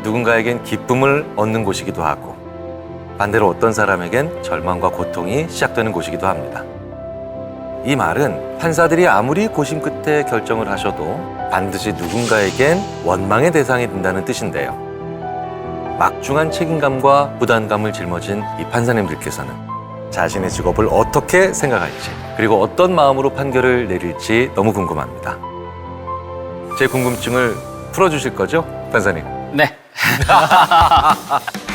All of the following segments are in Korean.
누군가에겐 기쁨을 얻는 곳이기도 하고 반대로 어떤 사람에겐 절망과 고통이 시작되는 곳이기도 합니다. 이 말은 판사들이 아무리 고심 끝에 결정을 하셔도 반드시 누군가에겐 원망의 대상이 된다는 뜻인데요. 막중한 책임감과 부담감을 짊어진 이 판사님들께서는 자신의 직업을 어떻게 생각할지 그리고 어떤 마음으로 판결을 내릴지 너무 궁금합니다. 제 궁금증을 풀어주실 거죠, 판사님? 네.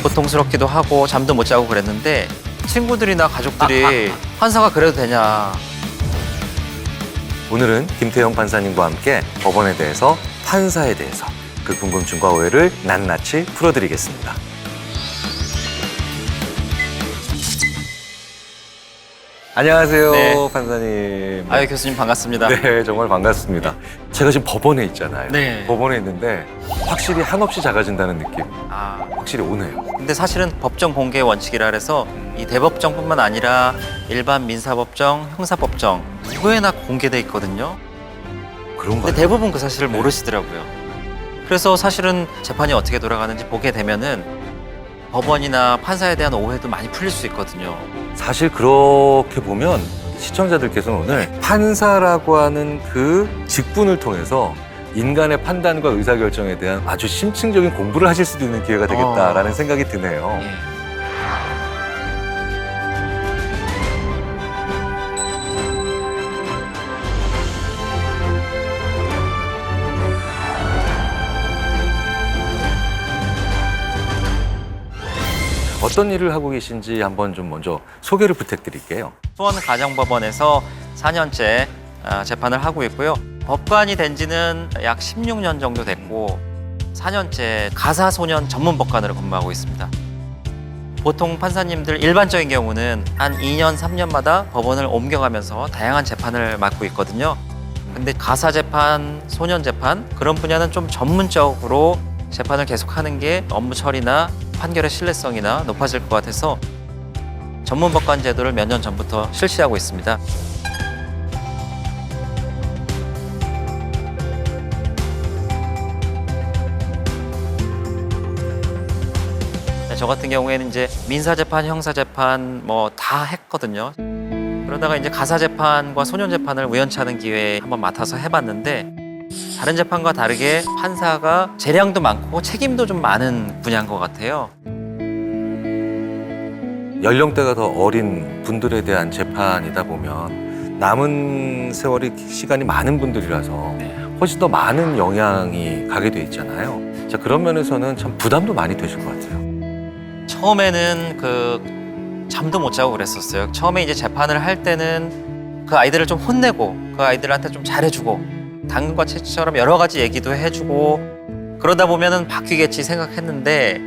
고통스럽기도 하고 잠도 못 자고 그랬는데 친구들이나 가족들이 판사가 그래도 되냐. 오늘은 김태형 판사님과 함께 법원에 대해서, 판사에 대해서 그 궁금증과 오해를 낱낱이 풀어드리겠습니다. 안녕하세요, 네. 판사님. 아유 교수님 반갑습니다. 네, 정말 반갑습니다. 제가 지금 법원에 있잖아요. 네. 법원에 있는데 확실히 한없이 작아진다는 느낌 아, 확실히 오네요. 근데 사실은 법정 공개 원칙이라 그래서 이 대법정뿐만 아니라 일반 민사법정, 형사법정 누구에나 공개돼 있거든요. 그런가요? 근데 대부분 그 사실을 모르시더라고요. 그래서 사실은 재판이 어떻게 돌아가는지 보게 되면은 법원이나 판사에 대한 오해도 많이 풀릴 수 있거든요. 사실 그렇게 보면 시청자들께서는 오늘 판사라고 하는 그 직분을 통해서 인간의 판단과 의사결정에 대한 아주 심층적인 공부를 하실 수도 있는 기회가 되겠다라는 생각이 드네요. 예. 어떤 일을 하고 계신지 한번 좀 먼저 소개를 부탁드릴게요. 수원가정법원에서 4년째 재판을 하고 있고요. 법관이 된 지는 약 16년 정도 됐고 4년째 가사소년 전문법관으로 근무하고 있습니다. 보통 판사님들 일반적인 경우는 한 2년, 3년마다 법원을 옮겨가면서 다양한 재판을 맡고 있거든요. 근데 가사재판, 소년재판 그런 분야는 좀 전문적으로 재판을 계속하는 게 업무 처리나 판결의 신뢰성이나 높아질 것 같아서 전문법관 제도를 몇 년 전부터 실시하고 있습니다. 저 같은 경우에는 이제 민사재판, 형사재판 뭐 다 했거든요. 그러다가 이제 가사재판과 소년재판을 우연찮은 기회에 한번 맡아서 해봤는데 다른 재판과 다르게 판사가 재량도 많고 책임도 좀 많은 분야인 것 같아요. 연령대가 더 어린 분들에 대한 재판이다 보면 남은 세월이 시간이 많은 분들이라서 훨씬 더 많은 영향이 가게 돼 있잖아요. 자, 그런 면에서는 참 부담도 많이 되실 것 같아요. 처음에는 그 잠도 못 자고 그랬었어요. 처음에 이제 재판을 할 때는 그 아이들을 좀 혼내고 그 아이들한테 좀 잘해주고 당근과 채찍처럼 여러 가지 얘기도 해주고 그러다 보면은 바뀌겠지 생각했는데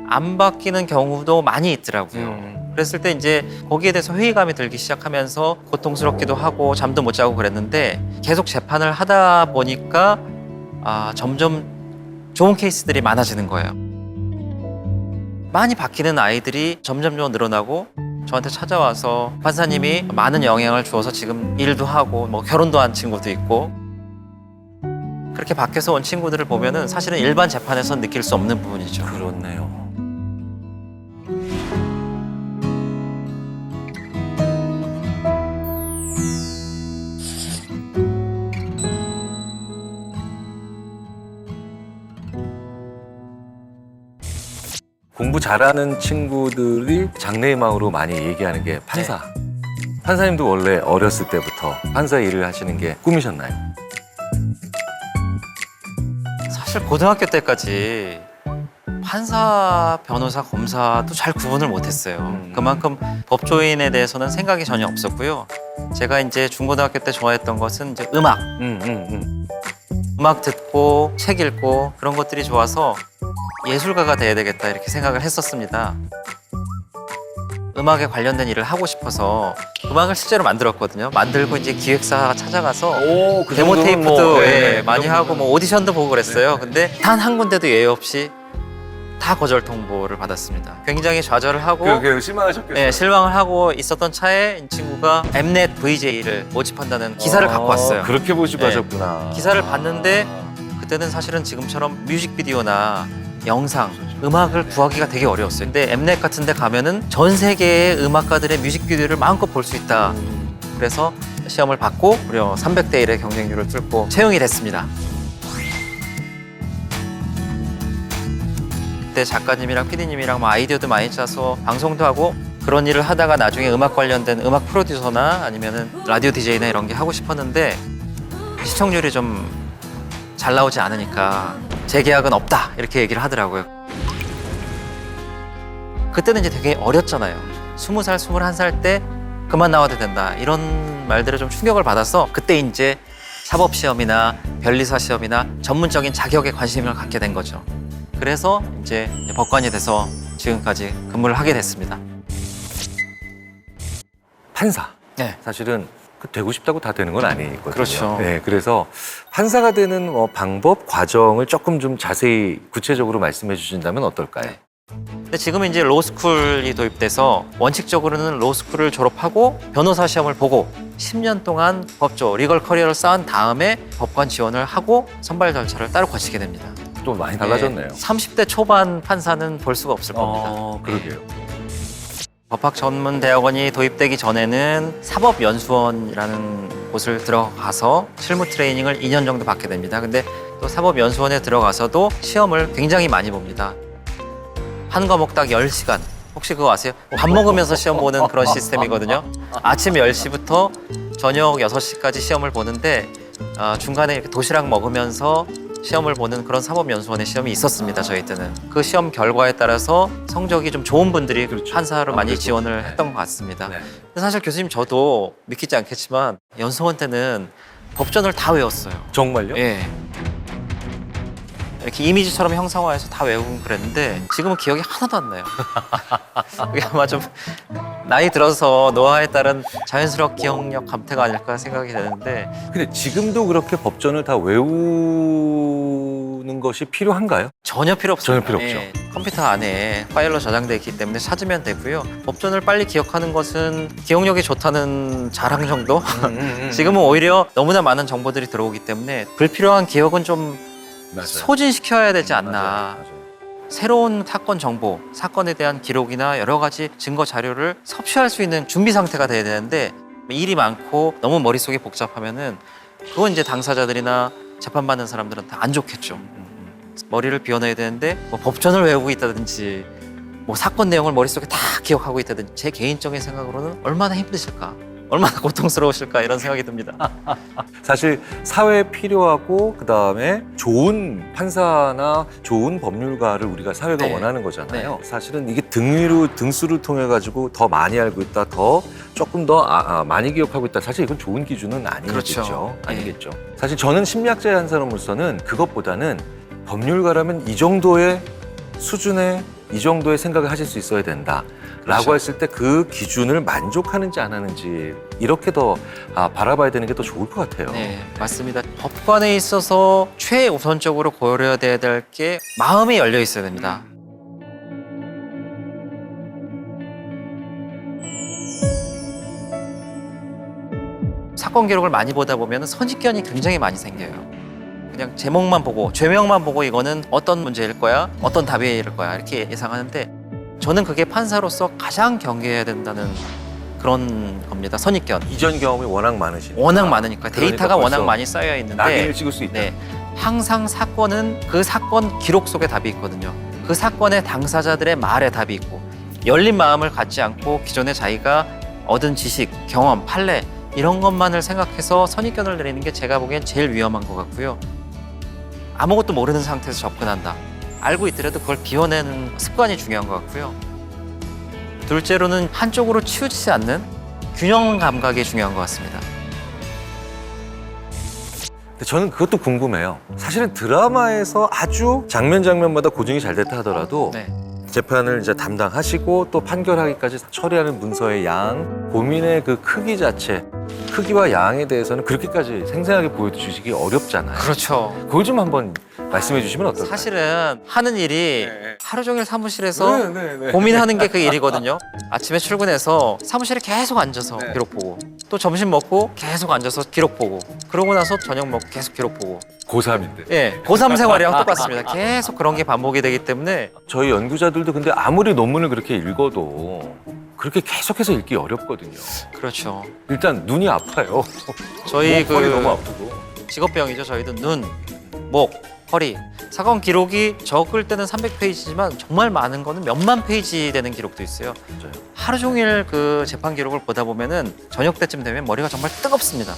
안 바뀌는 경우도 많이 있더라고요. 그랬을 때 이제 거기에 대해서 회의감이 들기 시작하면서 고통스럽기도 하고 잠도 못 자고 그랬는데 계속 재판을 하다 보니까 점점 좋은 케이스들이 많아지는 거예요. 많이 바뀌는 아이들이 점점 늘어나고 저한테 찾아와서 판사님이 많은 영향을 주어서 지금 일도 하고 뭐 결혼도 한 친구도 있고 그렇게 밖에서 온 친구들을 보면은 사실은 일반 재판에서 느낄 수 없는 부분이죠. 그렇네요. 공부 잘하는 친구들이 장래희망으로 많이 얘기하는 게 판사. 판사님도 원래 어렸을 때부터 판사 일을 하시는 게 꿈이셨나요? 사실 고등학교 때까지 판사, 변호사, 검사도 잘 구분을 못했어요. 그만큼 법조인에 대해서는 생각이 전혀 없었고요. 제가 이제 중고등학교 때 좋아했던 것은 이제 음악 듣고 책 읽고 그런 것들이 좋아서 예술가가 돼야 되겠다 이렇게 생각을 했었습니다. 음악에 관련된 일을 하고 싶어서 음악을 실제로 만들었거든요. 만들고 이제 기획사 찾아가서 그 데모 정도면 테이프도 뭐, 많이 하고 뭐 오디션도 보고 그랬어요. 근데 단 한 군데도 예외 없이 다 거절 통보를 받았습니다. 굉장히 좌절을 하고 실망하셨겠어요. 네, 실망을 하고 있었던 차에 이 친구가 엠넷 VJ를 모집한다는 기사를 갖고 왔어요. 그렇게 보시고 네. 하셨구나. 기사를 봤는데 그때는 사실은 지금처럼 뮤직비디오나 영상, 음악을 구하기가 되게 어려웠어요. 근데 엠넷 같은 데 가면은 전 세계의 음악가들의 뮤직비디오를 마음껏 볼 수 있다. 그래서 시험을 받고 무려 300대 1의 경쟁률을 뚫고 채용이 됐습니다. 그때 작가님이랑 PD님이랑 뭐 아이디어도 많이 짜서 방송도 하고 그런 일을 하다가 나중에 음악 관련된 음악 프로듀서나 아니면은 라디오 DJ나 이런 게 하고 싶었는데 시청률이 좀 잘 나오지 않으니까 재계약은 없다 이렇게 얘기를 하더라고요. 그때는 이제 되게 어렸잖아요. 20살, 21살 때 그만 나와도 된다 이런 말들에 좀 충격을 받아서 그때 이제 사법시험이나 변리사 시험이나 전문적인 자격에 관심을 갖게 된 거죠. 그래서 이제 법관이 돼서 지금까지 근무를 하게 됐습니다. 판사. 네. 사실은 되고 싶다고 다 되는 건 아니거든요. 그렇죠. 네, 그래서 판사가 되는 방법, 과정을 조금 좀 자세히 구체적으로 말씀해 주신다면 어떨까요? 네. 근데 지금 이제 로스쿨이 도입돼서 원칙적으로는 로스쿨을 졸업하고 변호사 시험을 보고 10년 동안 법조, 리걸 커리어를 쌓은 다음에 법관 지원을 하고 선발 절차를 따로 거치게 됩니다. 좀 많이 달라졌네요. 30대 초반 판사는 볼 수가 없을 겁니다. 그러게요. 법학 전문 대학원이 도입되기 전에는 사법연수원이라는 곳을 들어가서 실무 트레이닝을 2년 정도 받게 됩니다. 근데 또 사법연수원에 들어가서도 시험을 굉장히 많이 봅니다. 한 과목 딱 10시간. 혹시 그거 아세요? 밥 먹으면서 시험 보는 그런 시스템이거든요. 아침 10시부터 저녁 6시까지 시험을 보는데 중간에 이렇게 도시락 먹으면서 시험을 보는 그런 사법연수원의 시험이 있었습니다. 저희 때는. 그 시험 결과에 따라서 성적이 좀 좋은 분들이 판사로 많이 그렇죠. 지원을 했던 것 같습니다. 네. 근데 사실 교수님 저도 믿기지 않겠지만 연수원 때는 법전을 다 외웠어요. 정말요? 예. 이렇게 이미지처럼 형상화해서 다 외우고 그랬는데 지금은 기억이 하나도 안 나요. 그게 아마 좀 나이 들어서 노화에 따른 자연스러운 기억력 감퇴가 아닐까 생각이 되는데 근데 지금도 그렇게 법전을 다 외우는 것이 필요한가요? 전혀 필요 없습니다. 전혀 필요 없죠. 예, 컴퓨터 안에 파일로 저장돼 있기 때문에 찾으면 되고요. 법전을 빨리 기억하는 것은 기억력이 좋다는 자랑 정도? 지금은 오히려 너무나 많은 정보들이 들어오기 때문에 불필요한 기억은 좀 맞아요. 소진시켜야 되지 않나. 맞아요. 새로운 사건 정보, 사건에 대한 기록이나 여러 가지 증거 자료를 섭취할 수 있는 준비 상태가 돼야 되는데 일이 많고 너무 머릿속이 복잡하면은 그건 이제 당사자들이나 재판받는 사람들은 다 안 좋겠죠. 머리를 비워내야 되는데 뭐 법전을 외우고 있다든지 뭐 사건 내용을 머릿속에 다 기억하고 있다든지 제 개인적인 생각으로는 얼마나 힘드실까, 얼마나 고통스러우실까 이런 생각이 듭니다. 사실 사회에 필요하고 그다음에 좋은 판사나 좋은 법률가를 우리가 사회가 네. 원하는 거잖아요. 사실은 이게 등수를 통해 가지고 더 많이 알고 있다, 더 조금 더 많이 기억하고 있다. 사실 이건 좋은 기준은 아니겠죠. 그렇죠. 아니겠죠. 사실 저는 심리학자의 한 사람으로서는 그것보다는 법률가라면 이 정도의 수준의 이 정도의 생각을 하실 수 있어야 된다. 라고 그렇죠. 했을 때 그 기준을 만족하는지 안 하는지 이렇게 더 바라봐야 되는 게 더 좋을 것 같아요. 네, 맞습니다. 법관에 있어서 최우선적으로 고려해야 될 게 마음이 열려 있어야 됩니다. 사건 기록을 많이 보다 보면 선입견이 굉장히 많이 생겨요. 그냥 제목만 보고 죄명만 보고 이거는 어떤 문제일 거야, 어떤 답일 거야 이렇게 예상하는데 저는 그게 판사로서 가장 경계해야 된다는 그런 겁니다. 선입견. 이전 경험이 워낙 많으시니까. 워낙 많으니까 데이터가 그러니까 워낙 벌써 많이 쌓여 있는데 낙인을 찍을 수 있다. 네, 항상 사건은 그 사건 기록 속에 답이 있거든요. 그 사건의 당사자들의 말에 답이 있고 열린 마음을 갖지 않고 기존에 자기가 얻은 지식, 경험, 판례 이런 것만을 생각해서 선입견을 내리는 게 제가 보기엔 제일 위험한 것 같고요. 아무것도 모르는 상태에서 접근한다. 알고 있더라도 그걸 비워내는 습관이 중요한 것 같고요. 둘째로는 한쪽으로 치우치지 않는 균형 감각이 중요한 것 같습니다. 근데 저는 그것도 궁금해요. 사실은 드라마에서 아주 장면마다 고증이 잘 됐다 하더라도 네. 재판을 이제 담당하시고 또 판결하기까지 처리하는 문서의 양, 고민의 그 크기 자체 크기와 양에 대해서는 그렇게까지 생생하게 보여주시기 어렵잖아요. 그렇죠. 그걸 좀 한번 말씀해 주시면 어떨까요? 사실은 하는 일이 네. 하루 종일 사무실에서 네. 고민하는 게 그 일이거든요. 아침에 출근해서 사무실에 계속 앉아서 네. 기록 보고, 또 점심 먹고 계속 앉아서 기록 보고, 그러고 나서 저녁 먹고 계속 기록 보고. 고3인데. 예, 고3 생활이랑 똑같습니다. 계속 그런 게 반복이 되기 때문에. 저희 연구자들도 근데 아무리 논문을 그렇게 읽어도 그렇게 계속해서 읽기 어렵거든요. 그렇죠. 일단 눈이 아파요. 저희 허리 너무 아프고. 직업병이죠. 저희도 눈, 목, 허리. 사건 기록이 적을 때는 300페이지지만 정말 많은 거는 몇만 페이지 되는 기록도 있어요. 맞아요. 하루 종일 그 재판 기록을 보다 보면은 저녁 때쯤 되면 머리가 정말 뜨겁습니다.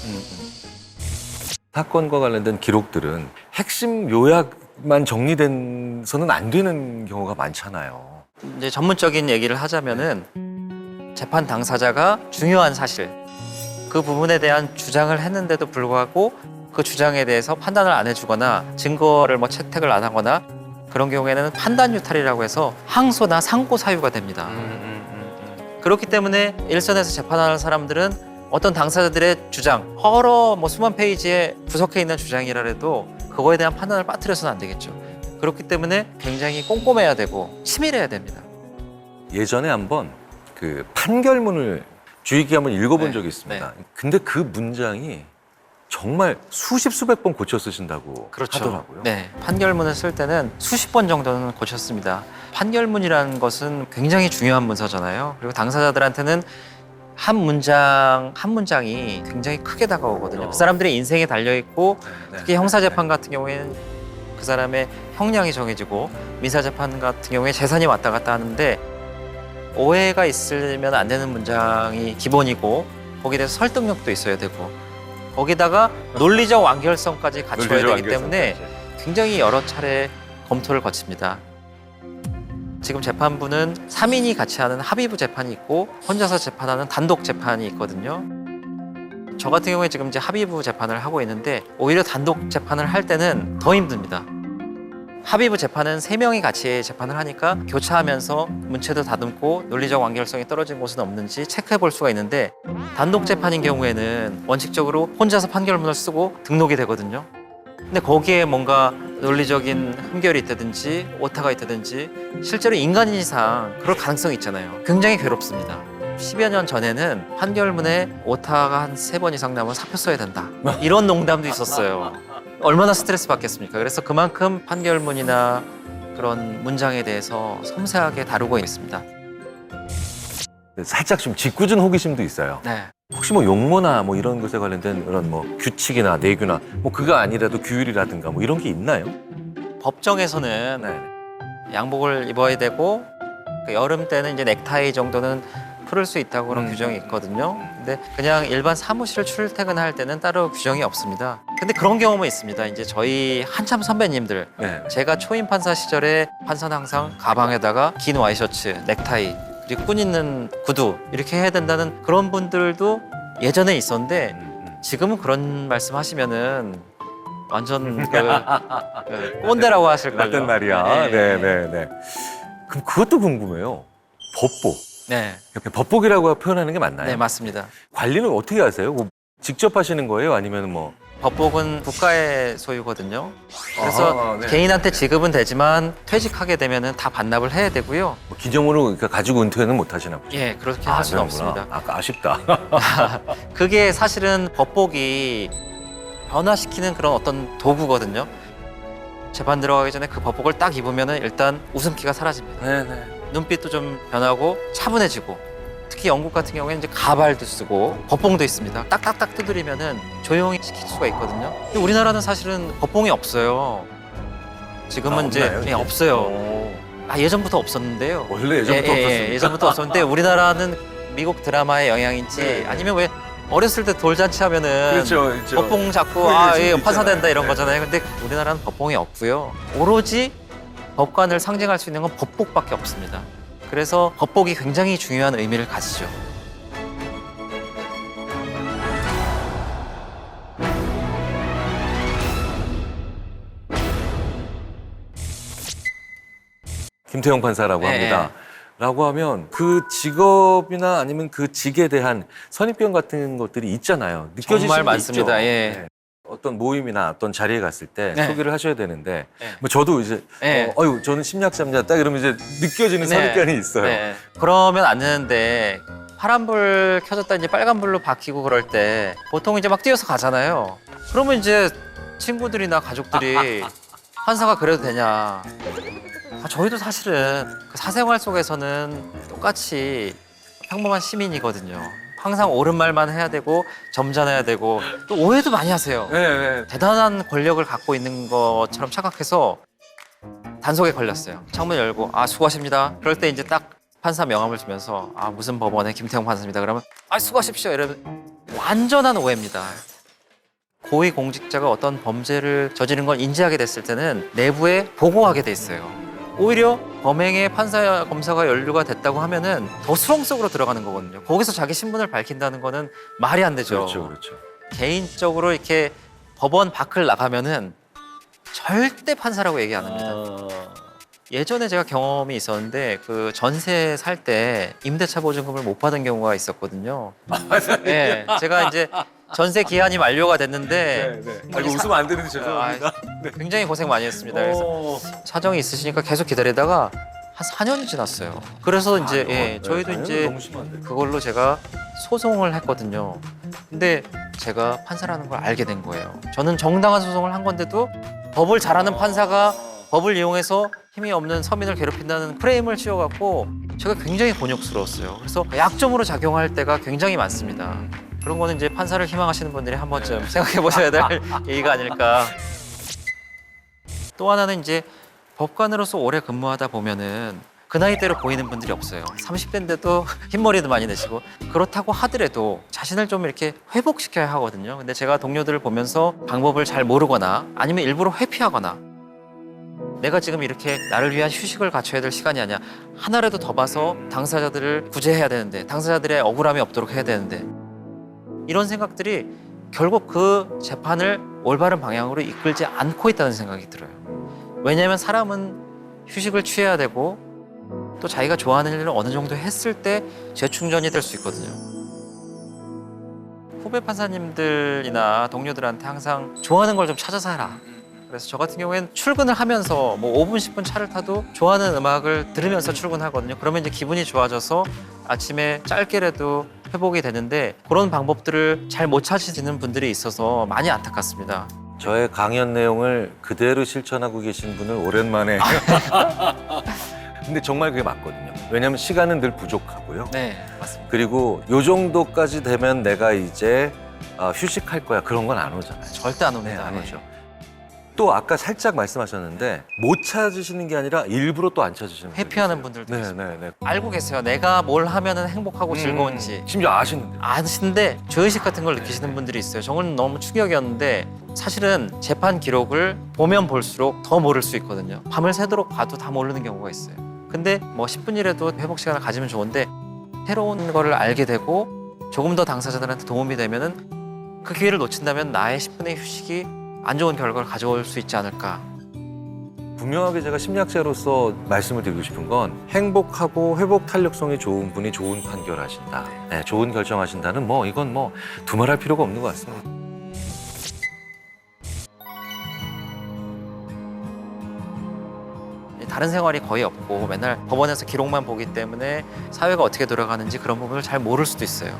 사건과 관련된 기록들은 핵심 요약만 정리돼서는 안 되는 경우가 많잖아요. 이제 전문적인 얘기를 하자면은 재판 당사자가 중요한 사실, 그 부분에 대한 주장을 했는데도 불구하고 그 주장에 대해서 판단을 안 해주거나 증거를 뭐 채택을 안 하거나 그런 경우에는 판단 유탈이라고 해서 항소나 상고 사유가 됩니다. 그렇기 때문에 일선에서 재판하는 사람들은 어떤 당사자들의 주장, 여러 뭐 수만 페이지에 구석해 있는 주장이라 해도 그거에 대한 판단을 빠뜨려서는 안 되겠죠. 그렇기 때문에 굉장히 꼼꼼해야 되고 치밀해야 됩니다. 예전에 한번 그 판결문을 주의깊게 한번 읽어본 네, 적이 있습니다. 근데 그 문장이 정말 수십 수백 번 고쳐 쓰신다고 하더라고요. 네, 판결문을 쓸 때는 수십 번 정도는 고쳤습니다. 판결문이라는 것은 굉장히 중요한 문서잖아요. 그리고 당사자들한테는 한 문장이 굉장히 크게 다가오거든요. 그 사람들의 인생이 달려 있고 특히 형사 재판 같은 경우에는 그 사람의 형량이 정해지고 민사 재판 같은 경우에 재산이 왔다 갔다 하는데 오해가 있으면 안 되는 문장이 기본이고 거기에 대해서 설득력도 있어야 되고 거기다가 논리적 완결성까지 갖춰야 되기 때문에 굉장히 여러 차례 검토를 거칩니다. 지금 재판부는 3인이 같이 하는 합의부 재판이 있고 혼자서 재판하는 단독 재판이 있거든요. 저 같은 경우에 지금 이제 합의부 재판을 하고 있는데 오히려 단독 재판을 할 때는 더 힘듭니다. 합의부 재판은 3명이 같이 재판을 하니까 교차하면서 문체도 다듬고 논리적 완결성이 떨어진 곳은 없는지 체크해 볼 수가 있는데 단독 재판인 경우에는 원칙적으로 혼자서 판결문을 쓰고 등록이 되거든요. 근데 거기에 뭔가 논리적인 흠결이 있다든지 오타가 있다든지 실제로 인간인 이상 그럴 가능성이 있잖아요. 굉장히 괴롭습니다. 10여 년 전에는 판결문에 오타가 한 3번 이상 나면 사표 써야 된다. 이런 농담도 있었어요. 얼마나 스트레스 받겠습니까? 그래서 그만큼 판결문이나 그런 문장에 대해서 섬세하게 다루고 있습니다. 살짝 좀 짓궂은 호기심도 있어요. 네. 혹시 뭐 용모나 뭐 이런 것에 관련된 그런 뭐 규칙이나 내규나 뭐 그거 아니라도 규율이라든가 뭐 이런 게 있나요? 법정에서는 네. 양복을 입어야 되고 그 여름 때는 이제 넥타이 정도는 풀을 수 있다고 그런 규정이 있거든요. 근데 그냥 일반 사무실 출퇴근할 때는 따로 규정이 없습니다. 근데 그런 경험은 있습니다. 이제 저희 한참 선배님들, 네. 제가 초임 판사 시절에 판사는 항상 가방에다가 긴 와이셔츠, 넥타이, 그리고 끈 있는 구두 이렇게 해야 된다는 그런 분들도 예전에 있었는데 지금은 그런 말씀하시면은 완전 그 꼰대라고 하실걸요. 맞단 말이야. 네. 그럼 그것도 궁금해요. 법복. 네, 법복이라고 표현하는 게 맞나요? 네 맞습니다. 관리는 어떻게 하세요? 뭐 직접 하시는 거예요? 아니면 뭐 법복은 국가의 소유거든요. 그래서 네. 개인한테 지급은 되지만 퇴직하게 되면은 다 반납을 해야 되고요. 뭐 기점으로 그러니까 가지고 은퇴는 못 하시나 보죠? 예, 그렇게 할 수는 그런구나. 없습니다. 아까 아쉽다. 그게 사실은 법복이 변화시키는 그런 어떤 도구거든요. 재판 들어가기 전에 그 법복을 딱 입으면은 일단 웃음기가 사라집니다. 네네. 눈빛도 좀 변하고 차분해지고 특히 영국 같은 경우에는 이제 가발도 쓰고 법봉도 있습니다. 딱딱딱 두드리면은 조용히 시킬 수가 있거든요. 근데 우리나라는 사실은 법봉이 없어요. 지금은 이제 없나요? 예, 없어요. 오. 예전부터 없었는데요. 원래 예전부터 없었습니까? 예전부터 없었는데 우리나라는 미국 드라마의 영향인지 네. 아니면 왜 어렸을 때 돌잔치 하면은 그렇죠. 법봉 잡고 판사 된다 이런 거잖아요. 근데 우리나라는 법봉이 없고요. 오로지 법관을 상징할 수 있는 건 법복밖에 없습니다. 그래서 법복이 굉장히 중요한 의미를 가지죠. 김태형 판사라고 네. 합니다. 라고 하면 그 직업이나 아니면 그 직에 대한 선입견 같은 것들이 있잖아요. 느껴지시는 정말 게 많습니다. 있죠. 예. 네. 어떤 모임이나 어떤 자리에 갔을 때 네. 소개를 하셔야 되는데 네. 뭐 저도 이제 네. 저는 심리학자입니다. 딱 이러면 이제 느껴지는 선입견이 있어요. 네. 그러면 안 되는데 파란불 켜졌다 이제 빨간불로 바뀌고 그럴 때 보통 이제 막 뛰어서 가잖아요. 그러면 이제 친구들이나 가족들이 판사가 그래도 되냐. 저희도 사실은 그 사생활 속에서는 똑같이 평범한 시민이거든요. 항상 옳은 말만 해야 되고 점잖아야 되고 또 오해도 많이 하세요. 네. 대단한 권력을 갖고 있는 것처럼 착각해서 단속에 걸렸어요. 창문 열고 수고하십니다. 그럴 때 이제 딱 판사 명함을 주면서 무슨 법원의 김태형 판사입니다. 그러면 수고하십시오. 이러면 완전한 오해입니다. 고위공직자가 어떤 범죄를 저지른 걸 인지하게 됐을 때는 내부에 보고하게 돼 있어요. 오히려 범행에 판사, 검사가 연루가 됐다고 하면은 더 수렁 속으로 들어가는 거거든요. 거기서 자기 신분을 밝힌다는 거는 말이 안 되죠. 그렇죠. 개인적으로 이렇게 법원 밖을 나가면은 절대 판사라고 얘기 안 합니다. 예전에 제가 경험이 있었는데 그 전세 살 때 임대차 보증금을 못 받은 경우가 있었거든요. 네, 제가 이제 전세 기한이 만료가 됐는데 이거 웃으면 안 되는데 죄송합니다. 굉장히 고생 많이 했습니다. 그래서 사정이 있으시니까 계속 기다리다가 한 4년이 지났어요. 그래서 이제 저희도 이제 너무 심한데. 그걸로 제가 소송을 했거든요. 근데 제가 판사라는 걸 알게 된 거예요. 저는 정당한 소송을 한 건데도 법을 잘하는 판사가 법을 이용해서 힘이 없는 서민을 괴롭힌다는 프레임을 씌워갖고 제가 굉장히 곤욕스러웠어요. 그래서 약점으로 작용할 때가 굉장히 많습니다. 그런 거는 이제 판사를 희망하시는 분들이 한 번쯤 생각해 보셔야 될 얘기가 아닐까. 또 하나는 이제 법관으로서 오래 근무하다 보면은 그 나이대로 보이는 분들이 없어요. 30대인데도 흰머리도 많이 내시고 그렇다고 하더라도 자신을 좀 이렇게 회복시켜야 하거든요. 근데 제가 동료들을 보면서 방법을 잘 모르거나 아니면 일부러 회피하거나 내가 지금 이렇게 나를 위한 휴식을 갖춰야 될 시간이 아니야. 하나라도 더 봐서 당사자들을 구제해야 되는데 당사자들의 억울함이 없도록 해야 되는데 이런 생각들이 결국 그 재판을 올바른 방향으로 이끌지 않고 있다는 생각이 들어요. 왜냐하면 사람은 휴식을 취해야 되고 또 자기가 좋아하는 일을 어느 정도 했을 때 재충전이 될 수 있거든요. 후배 판사님들이나 동료들한테 항상 좋아하는 걸 좀 찾아서 해라. 그래서 저 같은 경우에는 출근을 하면서 뭐 5분, 10분 차를 타도 좋아하는 음악을 들으면서 출근하거든요. 그러면 이제 기분이 좋아져서 아침에 짧게라도 회복이 되는데 그런 방법들을 잘 못 찾으시는 분들이 있어서 많이 안타깝습니다. 저의 강연 내용을 그대로 실천하고 계신 분을 오랜만에 근데 정말 그게 맞거든요. 왜냐하면 시간은 늘 부족하고요. 네, 맞습니다. 그리고 요 정도까지 되면 내가 이제 휴식할 거야 그런 건 안 오잖아요. 절대 안 옵니다. 안 오죠. 또 아까 살짝 말씀하셨는데 못 찾으시는 게 아니라 일부러 또 안 찾으시는 분들 회피하는 있어요. 분들도 있습니다. 네. 알고 계세요. 내가 뭘 하면 행복하고 즐거운지. 심지어 아시는데. 아신데 죄의식 같은 걸 느끼시는 분들이 있어요. 저는 너무 충격이었는데 사실은 재판 기록을 보면 볼수록 더 모를 수 있거든요. 밤을 새도록 봐도 다 모르는 경우가 있어요. 근데 뭐 10분이라도 회복 시간을 가지면 좋은데 새로운 거를 알게 되고 조금 더 당사자들한테 도움이 되면은 그 기회를 놓친다면 나의 10분의 휴식이 안 좋은 결과를 가져올 수 있지 않을까. 분명하게 제가 심리학자로서 말씀을 드리고 싶은 건 행복하고 회복 탄력성이 좋은 분이 좋은 판결하신다. 네, 좋은 결정하신다는 이건 두말할 필요가 없는 것 같습니다. 다른 생활이 거의 없고 맨날 법원에서 기록만 보기 때문에 사회가 어떻게 돌아가는지 그런 부분을 잘 모를 수도 있어요.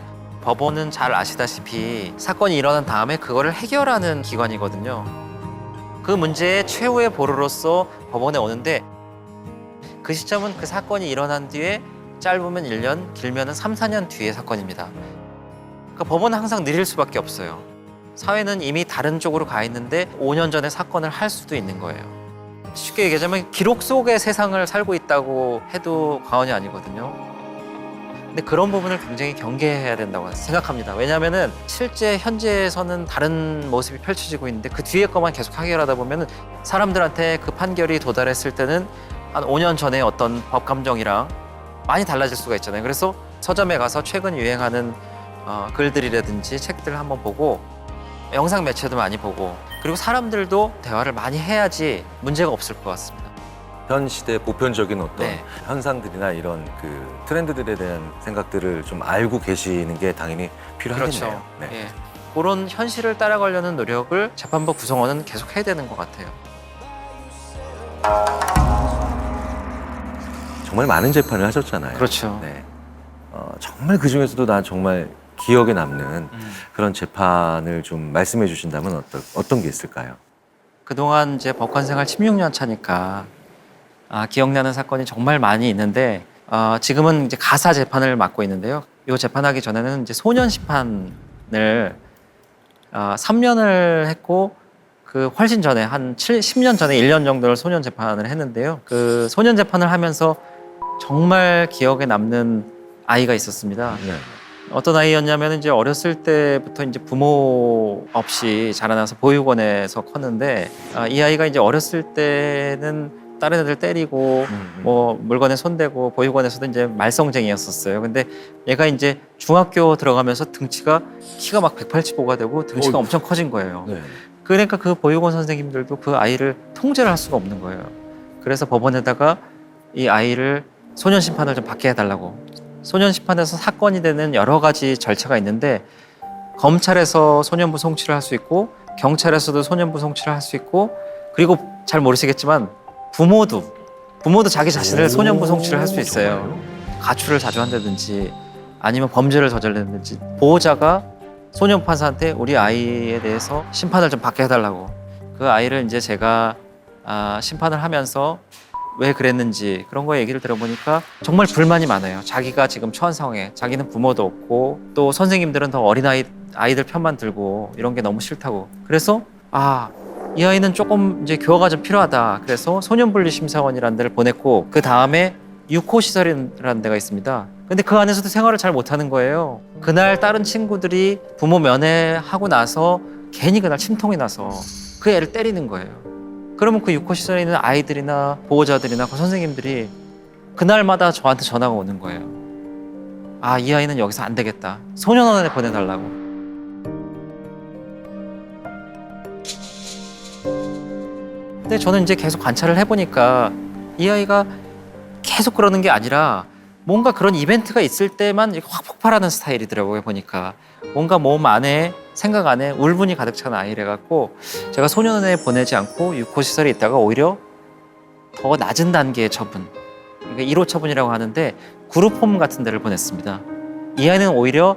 법원은 잘 아시다시피 사건이 일어난 다음에 그거를 해결하는 기관이거든요. 그 문제의 최후의 보루로서 법원에 오는데 그 시점은 그 사건이 일어난 뒤에 짧으면 1년, 길면은 3, 4년 뒤의 사건입니다. 그러니까 법원은 항상 느릴 수밖에 없어요. 사회는 이미 다른 쪽으로 가 있는데 5년 전에 사건을 할 수도 있는 거예요. 쉽게 얘기하자면 기록 속의 세상을 살고 있다고 해도 과언이 아니거든요. 근데 그런 부분을 굉장히 경계해야 된다고 생각합니다. 왜냐하면은 실제 현재에서는 다른 모습이 펼쳐지고 있는데 그 뒤에 것만 계속 해결하다 보면은 사람들한테 그 판결이 도달했을 때는 한 5년 전에 어떤 법 감정이랑 많이 달라질 수가 있잖아요. 그래서 서점에 가서 최근 유행하는 글들이라든지 책들을 한번 보고 영상 매체도 많이 보고 그리고 사람들도 대화를 많이 해야지 문제가 없을 것 같습니다. 현 시대 보편적인 어떤 네. 현상들이나 이런 그 트렌드들에 대한 생각들을 좀 알고 계시는 게 당연히 필요하겠네요. 그렇죠. 네. 예. 그런 현실을 따라가려는 노력을 재판부 구성원은 계속 해야 되는 것 같아요. 정말 많은 재판을 하셨잖아요. 그렇죠. 네. 정말 그 중에서도 난 정말 기억에 남는 그런 재판을 좀 말씀해 주신다면 어떤 게 있을까요? 그동안 이제 법관 생활 16년 차니까 기억나는 사건이 정말 많이 있는데 지금은 이제 가사 재판을 맡고 있는데요. 이 재판하기 전에는 이제 소년 심판을 3년을 했고 그 훨씬 전에 한 10년 전에 1년 정도를 소년 재판을 했는데요. 그 소년 재판을 하면서 정말 기억에 남는 아이가 있었습니다. 네. 어떤 아이였냐면 이제 어렸을 때부터 이제 부모 없이 자라나서 보육원에서 컸는데 이 아이가 이제 어렸을 때는 다른 애들 때리고 뭐 물건에 손대고 보육원에서도 이제 말썽쟁이였었어요. 근데 얘가 이제 중학교 들어가면서 키가 막 185가 되고 등치가 엄청 커진 거예요. 네. 그러니까 그 보육원 선생님들도 그 아이를 통제를 할 수가 없는 거예요. 그래서 법원에다가 이 아이를 소년 심판을 좀 받게 해달라고. 소년 심판에서 사건이 되는 여러 가지 절차가 있는데 검찰에서 소년부 송치를 할 수 있고 경찰에서도 소년부 송치를 할 수 있고 그리고 잘 모르시겠지만 부모도 자기 자신을 소년부 송치를 할 수 있어요. 가출을 자주 한다든지 아니면 범죄를 저질렀든지 보호자가 소년 판사한테 우리 아이에 대해서 심판을 좀 받게 해달라고. 그 아이를 이제 제가 심판을 하면서 왜 그랬는지 그런 거 얘기를 들어보니까 정말 불만이 많아요. 자기가 지금 처한 상황에 자기는 부모도 없고 또 선생님들은 더 어린 아이들 편만 들고 이런 게 너무 싫다고. 그래서 이 아이는 조금 이제 교화가 좀 필요하다. 그래서 소년분리심사원이라는 데를 보냈고 그 다음에 6호 시설이라는 데가 있습니다. 근데 그 안에서도 생활을 잘 못하는 거예요. 그날 다른 친구들이 부모 면회하고 나서 괜히 그날 침통이 나서 그 애를 때리는 거예요. 그러면 그 6호 시설에 있는 아이들이나 보호자들이나 그 선생님들이 그날마다 저한테 전화가 오는 거예요. 이 아이는 여기서 안 되겠다. 소년원에 보내달라고. 근데 저는 이제 계속 관찰을 해보니까 이 아이가 계속 그러는 게 아니라 뭔가 그런 이벤트가 있을 때만 확 폭발하는 스타일이더라고요. 보니까 뭔가 몸 안에 생각 안에 울분이 가득 찬 아이래 갖고 제가 소년원에 보내지 않고 6호 시설에 있다가 오히려 더 낮은 단계의 처분, 그러니까 1호 처분이라고 하는데 그룹홈 같은 데를 보냈습니다. 이 아이는 오히려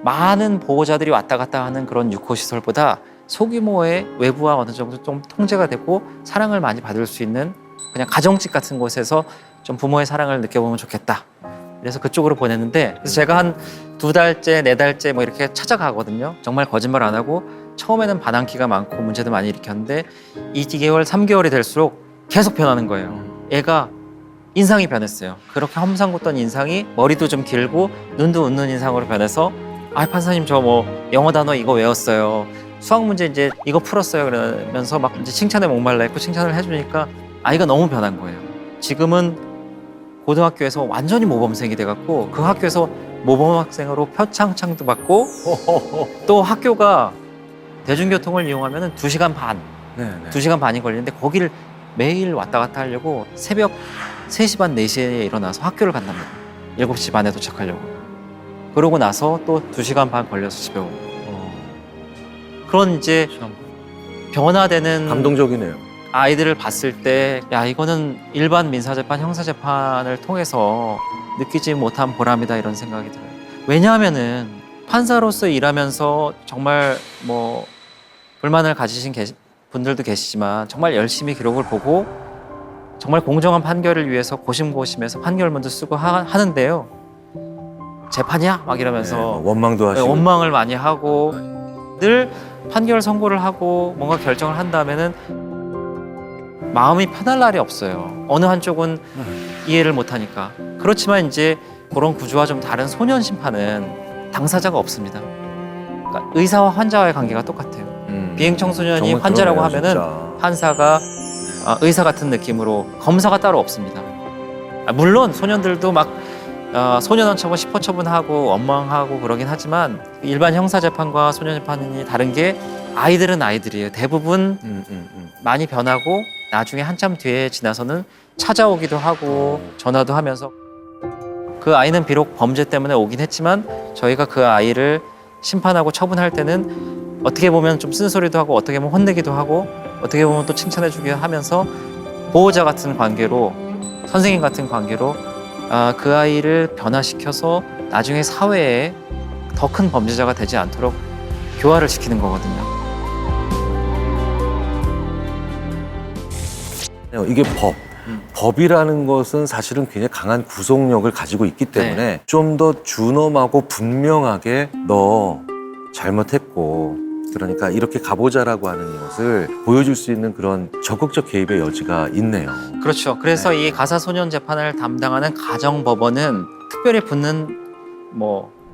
많은 보호자들이 왔다 갔다 하는 그런 6호 시설보다 소규모의 외부와 어느 정도 좀 통제가 되고 사랑을 많이 받을 수 있는 그냥 가정집 같은 곳에서 좀 부모의 사랑을 느껴보면 좋겠다. 그래서 그쪽으로 보냈는데 그래서 제가 한 2달째, 4달째 뭐 이렇게 찾아가거든요. 정말 거짓말 안 하고 처음에는 반항기가 많고 문제도 많이 일으켰는데 2개월, 3개월이 될수록 계속 변하는 거예요. 애가 인상이 변했어요. 그렇게 험상궂던 인상이 머리도 좀 길고 눈도 웃는 인상으로 변해서 판사님 저 뭐 영어 단어 이거 외웠어요. 수학 문제 이제 이거 풀었어요. 그러면서 막 이제 칭찬에 목말라 했고 칭찬을 해주니까 아이가 너무 변한 거예요. 지금은 고등학교에서 완전히 모범생이 돼갖고 그 학교에서 모범학생으로 표창장도 받고 또 학교가 대중교통을 이용하면 2시간 반, 네. 2시간 반이 걸리는데 거기를 매일 왔다 갔다 하려고 새벽 3시 반, 4시에 일어나서 학교를 간답니다. 7시 반에 도착하려고. 그러고 나서 또 2시간 반 걸려서 집에 오고. 그런 이제 변화되는 감동적이네요. 아이들을 봤을 때 이거는 일반 민사재판, 형사재판을 통해서 느끼지 못한 보람이다 이런 생각이 들어요. 왜냐하면은 판사로서 일하면서 정말 뭐 불만을 가지신 분들도 계시지만 정말 열심히 기록을 보고 정말 공정한 판결을 위해서 고심고심해서 판결문도 쓰고 하는데요. 재판이야? 막 이러면서 원망도 하시고 원망을 많이 하고 늘 판결 선고를 하고 뭔가 결정을 한 다음에는 마음이 편할 날이 없어요. 어느 한쪽은 이해를 못하니까. 그렇지만 이제 그런 구조와 좀 다른 소년 심판은 당사자가 없습니다. 그러니까 의사와 환자와의 관계가 똑같아요. 비행 청소년이 정말 환자라고 그러네요, 하면은 진짜. 판사가 의사 같은 느낌으로 검사가 따로 없습니다. 물론 소년들도 막 소년원 처분, 10호 처분하고 원망하고 그러긴 하지만 일반 형사재판과 소년재판이 다른 게 아이들은 아이들이에요. 대부분 많이 변하고 나중에 한참 뒤에 지나서는 찾아오기도 하고 전화도 하면서 그 아이는 비록 범죄 때문에 오긴 했지만 저희가 그 아이를 심판하고 처분할 때는 어떻게 보면 좀 쓴소리도 하고 어떻게 보면 혼내기도 하고 어떻게 보면 또 칭찬해주기도 하면서 보호자 같은 관계로 선생님 같은 관계로 그 아이를 변화시켜서 나중에 사회에 더 큰 범죄자가 되지 않도록 교화를 시키는 거거든요. 이게 법이라는 것은 사실은 굉장히 강한 구속력을 가지고 있기 때문에 좀 더 준엄하고 분명하게 너 잘못했고 그러니까 이렇게 가보자라고 하는 것을 보여줄 수 있는 그런 적극적 개입의 여지가 있네요. 그렇죠. 그래서 이 가사소년 재판을 담당하는 가정법원은 특별히 붙는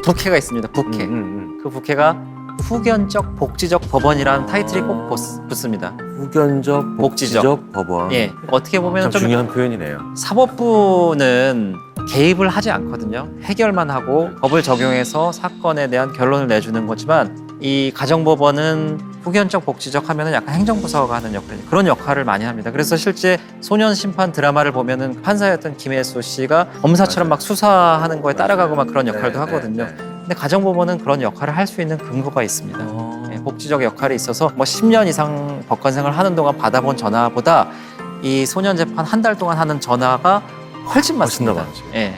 부캐가 있습니다. 부캐. 그 부캐가 후견적 복지적 법원이라는 타이틀이 꼭 붙습니다. 후견적 복지적 법원. 예, 어떻게 보면 참 좀 중요한 표현이네요. 사법부는 개입을 하지 않거든요. 해결만 하고 법을 적용해서 사건에 대한 결론을 내주는 거지만 이 가정법원은 후견적 복지적 하면은 약간 행정부서가 하는 그런 역할을 많이 합니다. 그래서 실제 소년 심판 드라마를 보면은 판사였던 김혜수 씨가 검사처럼 막 수사하는 거에 따라가고 막 그런 역할도 하거든요. 근데 가정법원은 그런 역할을 할 수 있는 근거가 있습니다. 예, 복지적 역할이 있어서 10년 이상 법관생활을 하는 동안 받아본 전화보다 이 소년 재판 한 달 동안 하는 전화가 훨씬 많습니다. 훨씬 더 많죠. 예.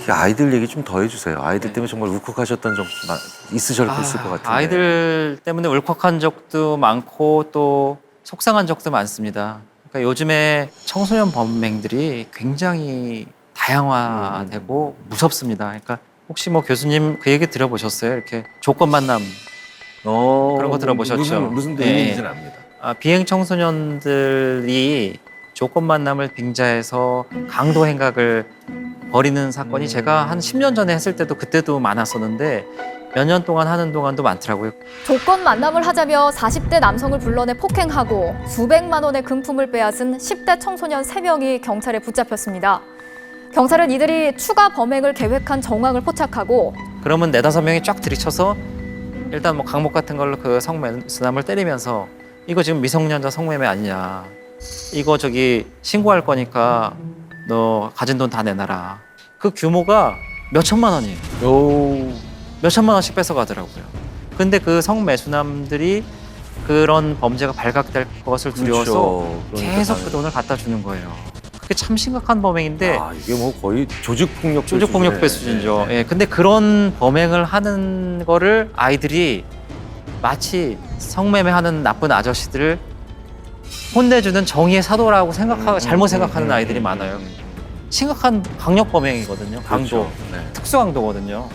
아이들 얘기 좀 더 해주세요. 아이들 때문에 정말 울컥하셨던 적 있을 것 같은데. 아이들 때문에 울컥한 적도 많고 또 속상한 적도 많습니다. 그러니까 요즘에 청소년 범행들이 굉장히 다양화되고 무섭습니다. 그러니까 혹시 교수님 그 얘기 들어보셨어요? 이렇게 조건 만남 그런 거 들어보셨죠? 무슨 의미인지는 압니다. 비행 청소년들이 조건 만남을 빙자해서 강도 행각을 벌이는 사건이 제가 한 10년 전에 했을 때도 그때도 많았었는데 몇 년 동안 하는 동안도 많더라고요. 조건 만남을 하자며 40대 남성을 불러내 폭행하고 수백만 원의 금품을 빼앗은 10대 청소년 3명이 경찰에 붙잡혔습니다. 경찰은 이들이 추가 범행을 계획한 정황을 포착하고 그러면 4-5명이 쫙 들이쳐서 일단 강목 같은 걸로 그 성매수남을 때리면서 이거 지금 미성년자 성매매 아니냐. 이거 신고할 거니까 너 가진 돈 다 내놔라. 그 규모가 몇 천만 원이에요. 몇 천만 원씩 뺏어가더라고요. 근데 그 성매수남들이 그런 범죄가 발각될 것을 두려워서 그러니까 계속 그 돈을 갖다 주는 거예요. 그게 참 심각한 범행인데 이게 거의 조직폭력배 수준이죠. 예, 근데 그런 범행을 하는 거를 아이들이 마치 성매매하는 나쁜 아저씨들을 혼내주는 정의의 사도라고 잘못 생각하는 아이들이 많아요. 심각한 강력 범행이거든요. 강도, 특수 강도거든요.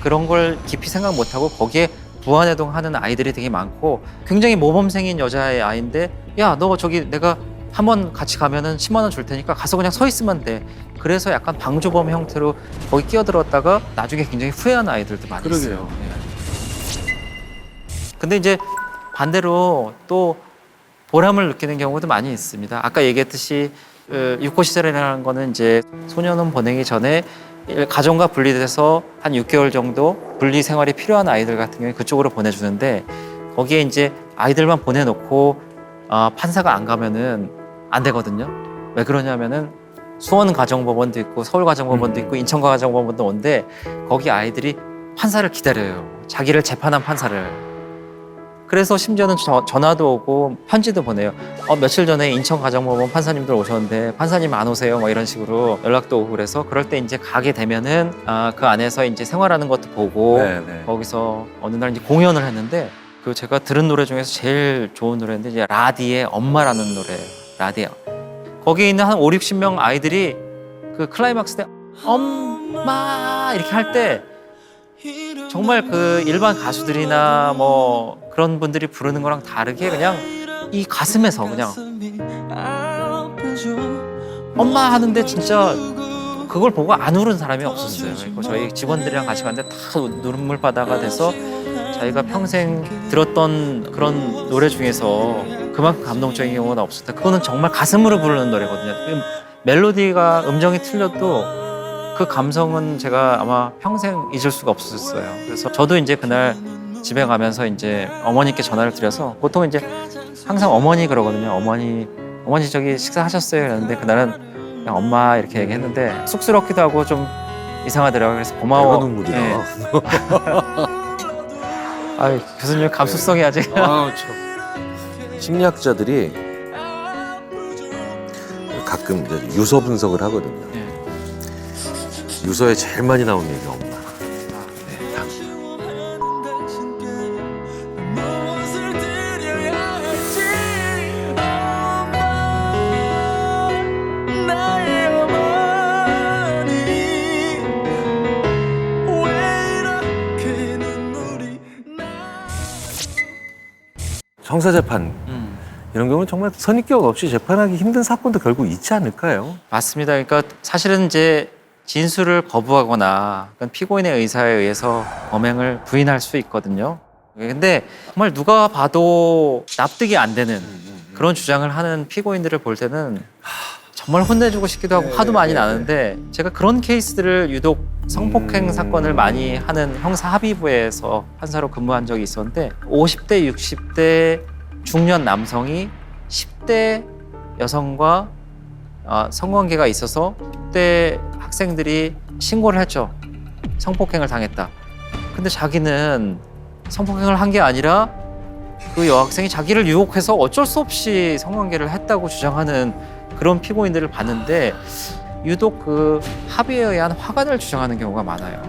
그런 걸 깊이 생각 못하고 거기에 무한해동하는 아이들이 되게 많고 굉장히 모범생인 여자의 아이인데 야, 너 내가 한번 같이 가면은 10만 원 줄 테니까 가서 그냥 서 있으면 돼. 그래서 약간 방조범 형태로 거기 끼어들었다가 나중에 굉장히 후회하는 아이들도 많이 있어요. 근데 이제 반대로 또 보람을 느끼는 경우도 많이 있습니다. 아까 얘기했듯이 유코 시설이라는 거는 이제 소년원 보내기 전에 가정과 분리돼서 한 6개월 정도 분리 생활이 필요한 아이들 같은 경우에 그쪽으로 보내주는데 거기에 이제 아이들만 보내놓고 판사가 안 가면은 안 되거든요. 왜 그러냐면은 수원 가정법원도 있고 서울 가정법원도 있고 인천 가정법원도 온데 거기 아이들이 판사를 기다려요. 자기를 재판한 판사를. 그래서 심지어는 전화도 오고 편지도 보내요. 며칠 전에 인천 가정법원 판사님들 오셨는데 판사님 안 오세요? 이런 식으로 연락도 오고 그래서 그럴 때 이제 가게 되면은 그 안에서 이제 생활하는 것도 보고 거기서 어느 날 이제 공연을 했는데 그 제가 들은 노래 중에서 제일 좋은 노래인데 이제 라디의 엄마라는 노래. 라디에 거기에 있는 한 50-60명 아이들이 그 클라이막스 때 엄마 이렇게 할 때 정말 그 일반 가수들이나 그런 분들이 부르는 거랑 다르게 그냥 이 가슴에서 그냥 엄마 하는데 진짜 그걸 보고 안 울은 사람이 없었어요. 저희 직원들이랑 같이 갔는데 다 눈물바다가 돼서 자기가 평생 들었던 그런 노래 중에서 그만큼 감동적인 경우는 없었다. 그거는 정말 가슴으로 부르는 노래거든요. 멜로디가 음정이 틀려도 그 감성은 제가 아마 평생 잊을 수가 없었어요. 그래서 저도 이제 그날 집에 가면서 이제 어머니께 전화를 드려서 보통 이제 항상 어머니 그러거든요. 어머니 저기 식사하셨어요? 이랬는데 그날은 그냥 엄마 이렇게 얘기했는데 쑥스럽기도 하고 좀 이상하더라고요. 그래서 고마워. 내가 눈물이다. 예. 아유, 교수님 감수성이 아직. 아, 참. 심리학자들이 가끔 이제 유서 분석을 하거든요. 예. 유서에 제일 많이 나오는 얘기가 엄마. 형사재판 이런 경우는 정말 선입견 없이 재판하기 힘든 사건도 결국 있지 않을까요? 맞습니다. 그러니까 사실은 이제 진술을 거부하거나 피고인의 의사에 의해서 범행을 부인할 수 있거든요. 근데 정말 누가 봐도 납득이 안 되는 그런 주장을 하는 피고인들을 볼 때는 정말 혼내주고 싶기도 하고 화도 많이 나는데 제가 그런 케이스들을 유독 성폭행 사건을 많이 하는 형사합의부에서 판사로 근무한 적이 있었는데 50대, 60대 중년 남성이 10대 여성과 성관계가 있어서 10대 학생들이 신고를 했죠. 성폭행을 당했다. 근데 자기는 성폭행을 한 게 아니라 그 여학생이 자기를 유혹해서 어쩔 수 없이 성관계를 했다고 주장하는 그런 피고인들을 봤는데 유독 그 합의에 의한 화관을 주장하는 경우가 많아요.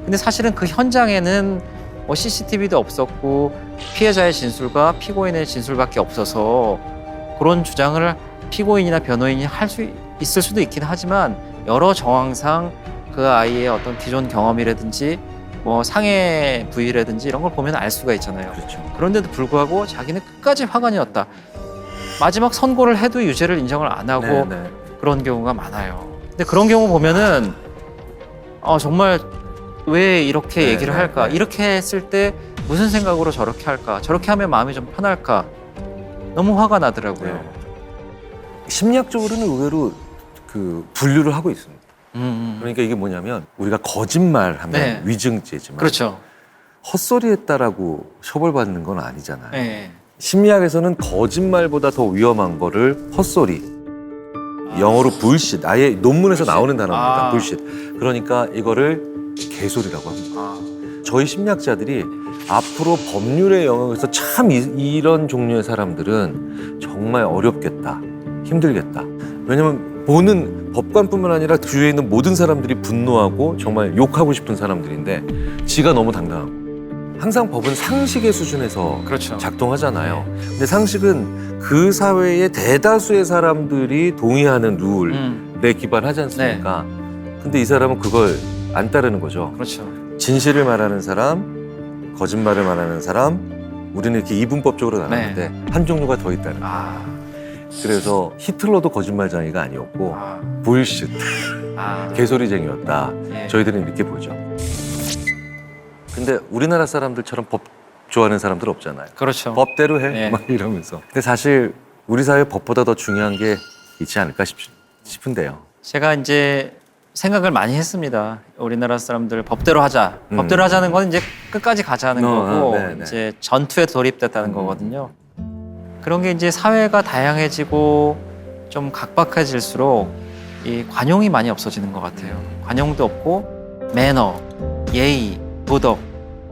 근데 사실은 그 현장에는 뭐 CCTV도 없었고 피해자의 진술과 피고인의 진술밖에 없어서 그런 주장을 피고인이나 변호인이 할 수 있을 수도 있긴 하지만 여러 정황상 그 아이의 어떤 기존 경험이라든지 뭐 상해 부위라든지 이런 걸 보면 알 수가 있잖아요. 그렇죠. 그런데도 불구하고 자기는 끝까지 화관이었다. 마지막 선고를 해도 유죄를 인정을 안 하고 그런 경우가 많아요. 근데 그런 경우 보면은 정말 왜 이렇게 얘기를 할까? 이렇게 했을 때 무슨 생각으로 저렇게 할까? 저렇게 하면 마음이 좀 편할까? 너무 화가 나더라고요. 심리학적으로는 의외로 그 분류를 하고 있습니다. 그러니까 이게 뭐냐면 우리가 거짓말하면 위증죄지만 그렇죠. 헛소리했다라고 처벌받는 건 아니잖아요. 네. 심리학에서는 거짓말보다 더 위험한 거를 헛소리, 영어로 bullshit, 아예 논문에서 나오는 단어입니다. bullshit. 그러니까 이거를 개소리라고 합니다. 저희 심리학자들이 앞으로 법률의 영역에서 참 이런 종류의 사람들은 정말 어렵겠다, 힘들겠다. 왜냐면 보는 법관뿐만 아니라 주위에 있는 모든 사람들이 분노하고 정말 욕하고 싶은 사람들인데 지가 너무 당당하고 항상 법은 상식의 수준에서 그렇죠. 작동하잖아요. 근데 상식은 그 사회의 대다수의 사람들이 동의하는 룰에 기반하지 않습니까? 근데 이 사람은 그걸 안 따르는 거죠. 그렇죠. 진실을 말하는 사람, 거짓말을 말하는 사람, 우리는 이렇게 이분법적으로 나누는데 한 종류가 더 있다는 거예요. 그래서 히틀러도 거짓말쟁이가 아니었고 bullshit, 개소리쟁이였다. 저희들은 이렇게 보죠. 근데 우리나라 사람들처럼 법 좋아하는 사람들 없잖아요. 그렇죠. 법대로 해, 막 이러면서. 근데 사실 우리 사회 법보다 더 중요한 게 있지 않을까 싶은데요. 제가 이제 생각을 많이 했습니다. 우리나라 사람들 법대로 하자. 법대로 하자는 건 이제 끝까지 가자는 거고 이제 전투에 돌입됐다는 거거든요. 그런 게 이제 사회가 다양해지고 좀 각박해질수록 이 관용이 많이 없어지는 것 같아요. 관용도 없고 매너, 예의, 도덕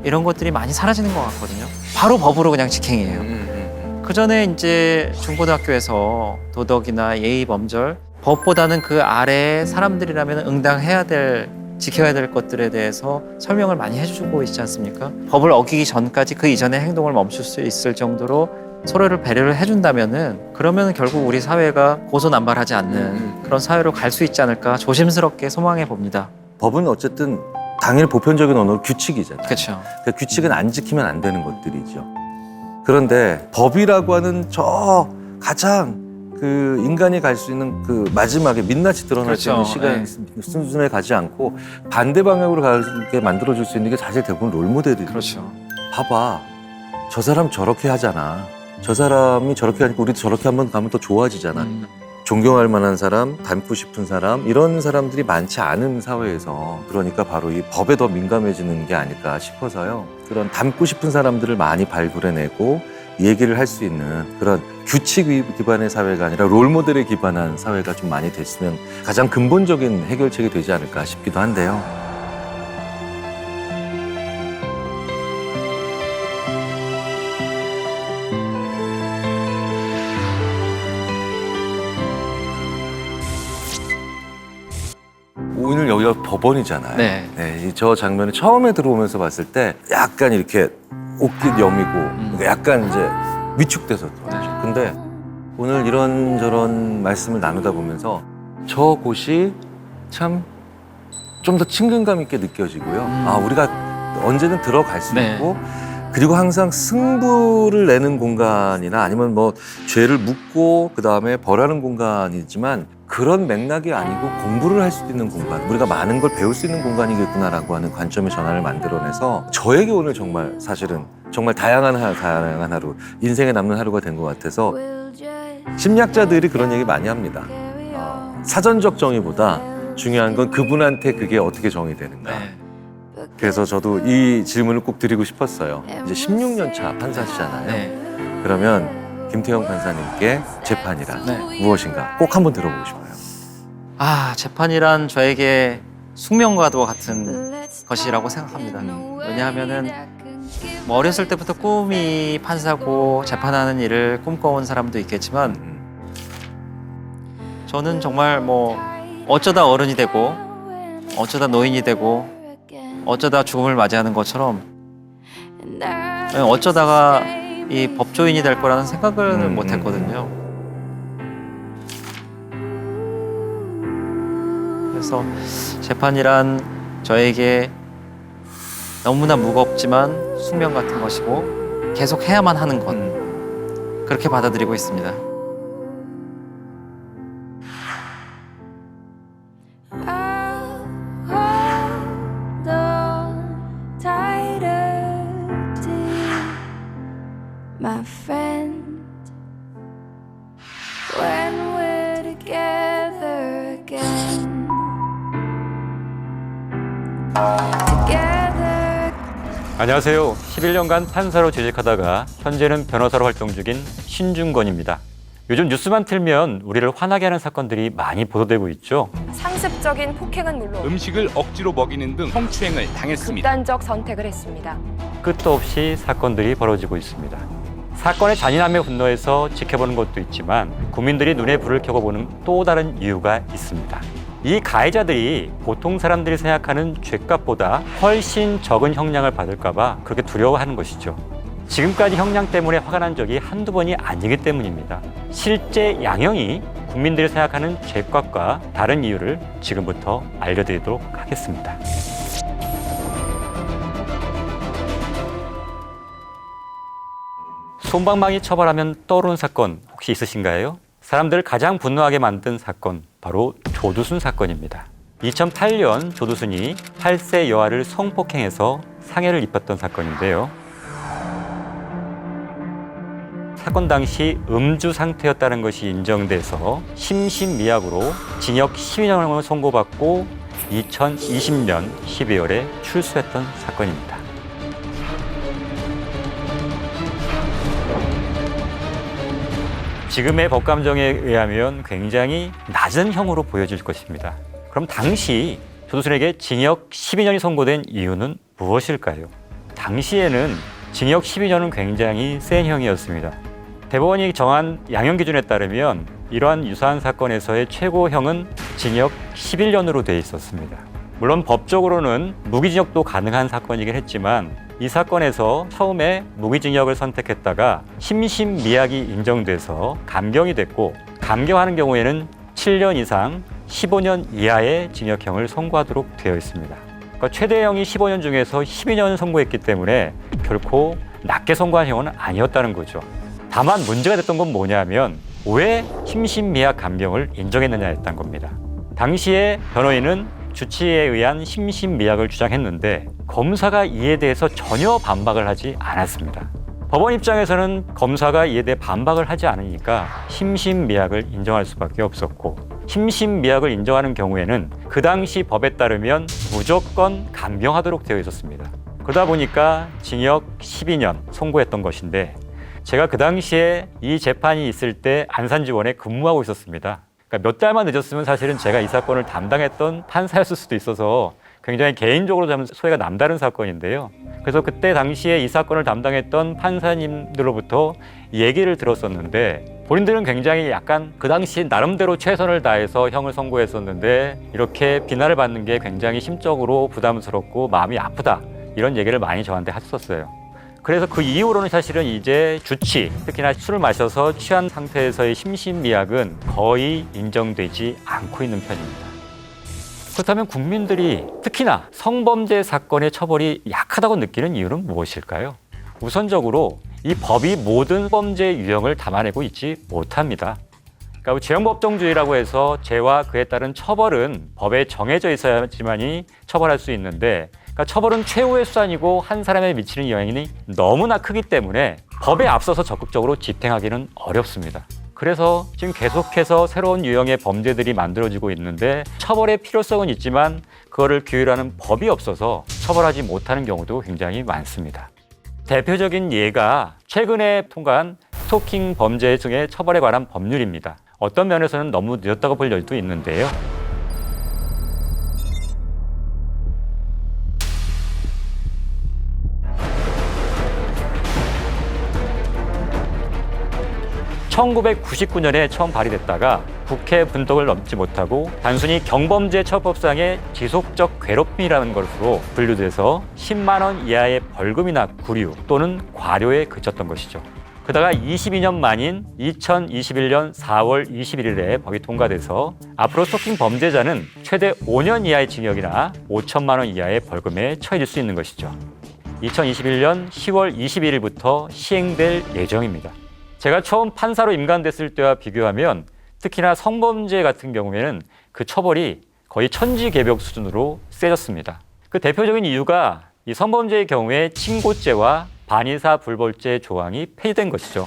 이런 것들이 많이 사라지는 것 같거든요. 바로 법으로 그냥 직행이에요. 그 전에 이제 중고등학교에서 도덕이나 예의, 범절 법보다는 그 아래에 사람들이라면 응당해야 될, 지켜야 될 것들에 대해서 설명을 많이 해주고 있지 않습니까? 법을 어기기 전까지 그 이전의 행동을 멈출 수 있을 정도로 서로를 배려를 해준다면은 그러면 결국 우리 사회가 고소난발하지 않는 그런 사회로 갈 수 있지 않을까 조심스럽게 소망해 봅니다. 법은 어쨌든 당일 보편적인 언어로 규칙이잖아요. 그렇죠. 그 규칙은 안 지키면 안 되는 것들이죠. 그런데 법이라고 하는 저 가장 그 인간이 갈 수 있는 그 마지막에 민낯이 드러날 수 있는 시간 순순에 가지 않고 반대 방향으로 가게 만들어줄 수 있는 게 사실 대부분 롤모델이에요. 그렇죠. 봐봐, 저 사람 저렇게 하잖아. 저 사람이 저렇게 하니까 우리도 저렇게 한번 가면 더 좋아지잖아. 존경할 만한 사람, 닮고 싶은 사람, 이런 사람들이 많지 않은 사회에서 그러니까 바로 이 법에 더 민감해지는 게 아닐까 싶어서요. 그런 닮고 싶은 사람들을 많이 발굴해내고 얘기를 할 수 있는 그런 규칙 기반의 사회가 아니라 롤모델에 기반한 사회가 좀 많이 됐으면 가장 근본적인 해결책이 되지 않을까 싶기도 한데요. 오늘 여기가 법원이잖아요. 네. 네, 저 장면을 처음에 들어오면서 봤을 때 약간 이렇게 옷깃 여미고 약간 이제 위축돼서 들어왔죠. 근데 오늘 이런저런 말씀을 나누다 보면서 저곳이 참 좀 더 친근감 있게 느껴지고요. 아, 우리가 언제든 들어갈 수 네. 있고 그리고 항상 승부를 내는 공간이나 아니면 뭐 죄를 묻고 그다음에 벌하는 공간이지만 그런 맥락이 아니고 공부를 할 수 있는 공간, 우리가 많은 걸 배울 수 있는 공간이겠구나라고 하는 관점의 전환을 만들어내서 저에게 오늘 정말 사실은 정말 다양한 하루, 인생에 남는 하루가 된 것 같아서 심리학자들이 그런 얘기 많이 합니다. 사전적 정의보다 중요한 건 그분한테 그게 어떻게 정의되는가. 네. 그래서 저도 이 질문을 꼭 드리고 싶었어요. 이제 16년 차 판사시잖아요. 네. 그러면 김태형 판사님께 재판이란 네. 무엇인가 꼭 한번 들어보고 싶어요. 아, 재판이란 저에게 숙명과도 같은 것이라고 생각합니다. 왜냐하면은 뭐 어렸을 때부터 꿈이 판사고 재판하는 일을 꿈꿔온 사람도 있겠지만 저는 정말 뭐 어쩌다 어른이 되고 어쩌다 노인이 되고 어쩌다 죽음을 맞이하는 것처럼 어쩌다가 이 법조인이 될 거라는 생각을 못 했거든요. 그래서 재판이란 저에게 너무나 무겁지만 숙명 같은 것이고 계속 해야만 하는 것, 그렇게 받아들이고 있습니다. My friend, when we're together again, together. 안녕하세요. 11년간 판사로 재직하다가 현재는 변호사로 활동 중인 신중건입니다. 요즘 뉴스만 틀면 우리를 화나게 하는 사건들이 많이 보도되고 있죠. 상습적인 폭행은 물론 음식을 억지로 먹이는 등 성추행을 당했습니다. 극단적 선택을 했습니다. 끝도 없이 사건들이 벌어지고 있습니다. 사건의 잔인함에 분노해서 지켜보는 것도 있지만 국민들이 눈에 불을 켜고 보는 또 다른 이유가 있습니다. 이 가해자들이 보통 사람들이 생각하는 죄값보다 훨씬 적은 형량을 받을까 봐 그렇게 두려워하는 것이죠. 지금까지 형량 때문에 화가 난 적이 한두 번이 아니기 때문입니다. 실제 양형이 국민들이 생각하는 죄값과 다른 이유를 지금부터 알려드리도록 하겠습니다. 솜방망이 처벌하면 떠오르는 사건 혹시 있으신가요? 사람들을 가장 분노하게 만든 사건, 바로 조두순 사건입니다. 2008년 조두순이 8세 여아를 성폭행해서 상해를 입혔던 사건인데요. 사건 당시 음주 상태였다는 것이 인정돼서 심신미약으로 징역 12년을 선고받고 2020년 12월에 출소했던 사건입니다. 지금의 법감정에 의하면 굉장히 낮은 형으로 보여질 것입니다. 그럼 당시 조두순에게 징역 12년이 선고된 이유는 무엇일까요? 당시에는 징역 12년은 굉장히 센 형이었습니다. 대법원이 정한 양형 기준에 따르면 이러한 유사한 사건에서의 최고형은 징역 11년으로 돼 있었습니다. 물론 법적으로는 무기징역도 가능한 사건이긴 했지만 이 사건에서 처음에 무기징역을 선택했다가 심신미약이 인정돼서 감경이 됐고, 감경하는 경우에는 7년 이상 15년 이하의 징역형을 선고하도록 되어 있습니다. 그러니까 최대형이 15년 중에서 12년 선고했기 때문에 결코 낮게 선고한 형은 아니었다는 거죠. 다만 문제가 됐던 건 뭐냐면 왜 심신미약 감경을 인정했느냐였던 겁니다. 당시에 변호인은 주치의에 의한 심신미약을 주장했는데 검사가 이에 대해서 전혀 반박을 하지 않았습니다. 법원 입장에서는 검사가 이에 대해 반박을 하지 않으니까 심신미약을 인정할 수밖에 없었고, 심신미약을 인정하는 경우에는 그 당시 법에 따르면 무조건 감경하도록 되어 있었습니다. 그러다 보니까 징역 12년 선고했던 것인데, 제가 그 당시에 이 재판이 있을 때 안산지원에 근무하고 있었습니다. 그러니까 몇 달만 늦었으면 사실은 제가 이 사건을 담당했던 판사였을 수도 있어서 굉장히 개인적으로 좀 소회가 남다른 사건인데요. 그래서 그때 당시에 이 사건을 담당했던 판사님들로부터 얘기를 들었었는데, 본인들은 굉장히 약간 그 당시 나름대로 최선을 다해서 형을 선고했었는데 이렇게 비난을 받는 게 굉장히 심적으로 부담스럽고 마음이 아프다, 이런 얘기를 많이 저한테 하셨었어요. 그래서 그 이후로는 사실은 이제 주치, 특히나 술을 마셔서 취한 상태에서의 심신미약은 거의 인정되지 않고 있는 편입니다. 그렇다면 국민들이 특히나 성범죄 사건의 처벌이 약하다고 느끼는 이유는 무엇일까요? 우선적으로 이 법이 모든 범죄 유형을 담아내고 있지 못합니다. 그러니까 죄형법정주의라고 해서 죄와 그에 따른 처벌은 법에 정해져 있어야지만이 처벌할 수 있는데, 그러니까 처벌은 최후의 수단이고 한 사람에 미치는 영향이 너무나 크기 때문에 법에 앞서서 적극적으로 집행하기는 어렵습니다. 그래서 지금 계속해서 새로운 유형의 범죄들이 만들어지고 있는데, 처벌의 필요성은 있지만 그거를 규율하는 법이 없어서 처벌하지 못하는 경우도 굉장히 많습니다. 대표적인 예가 최근에 통과한 스토킹 범죄 등의 처벌에 관한 법률입니다. 어떤 면에서는 너무 늦었다고 볼 여지도 있는데요. (1999년에) 처음 발의됐다가 국회 분덕을 넘지 못하고 단순히 경범죄 처벌법상의 지속적 괴롭힘이라는 것으로 분류돼서 10만 원 이하의 벌금이나 구류 또는 과료에 그쳤던 것이죠. 그러다가 22년 만인 2021년 4월 21일에 법이 통과돼서 앞으로 스토킹 범죄자는 최대 5년 이하의 징역이나 5천만 원 이하의 벌금에 처해질 수 있는 것이죠. 2021년 10월 22일부터 시행될 예정입니다. 제가 처음 판사로 임관됐을 때와 비교하면 특히나 성범죄 같은 경우에는 그 처벌이 거의 천지개벽 수준으로 세졌습니다. 그 대표적인 이유가 이 성범죄의 경우에 친고죄와 반의사 불벌죄 조항이 폐지된 것이죠.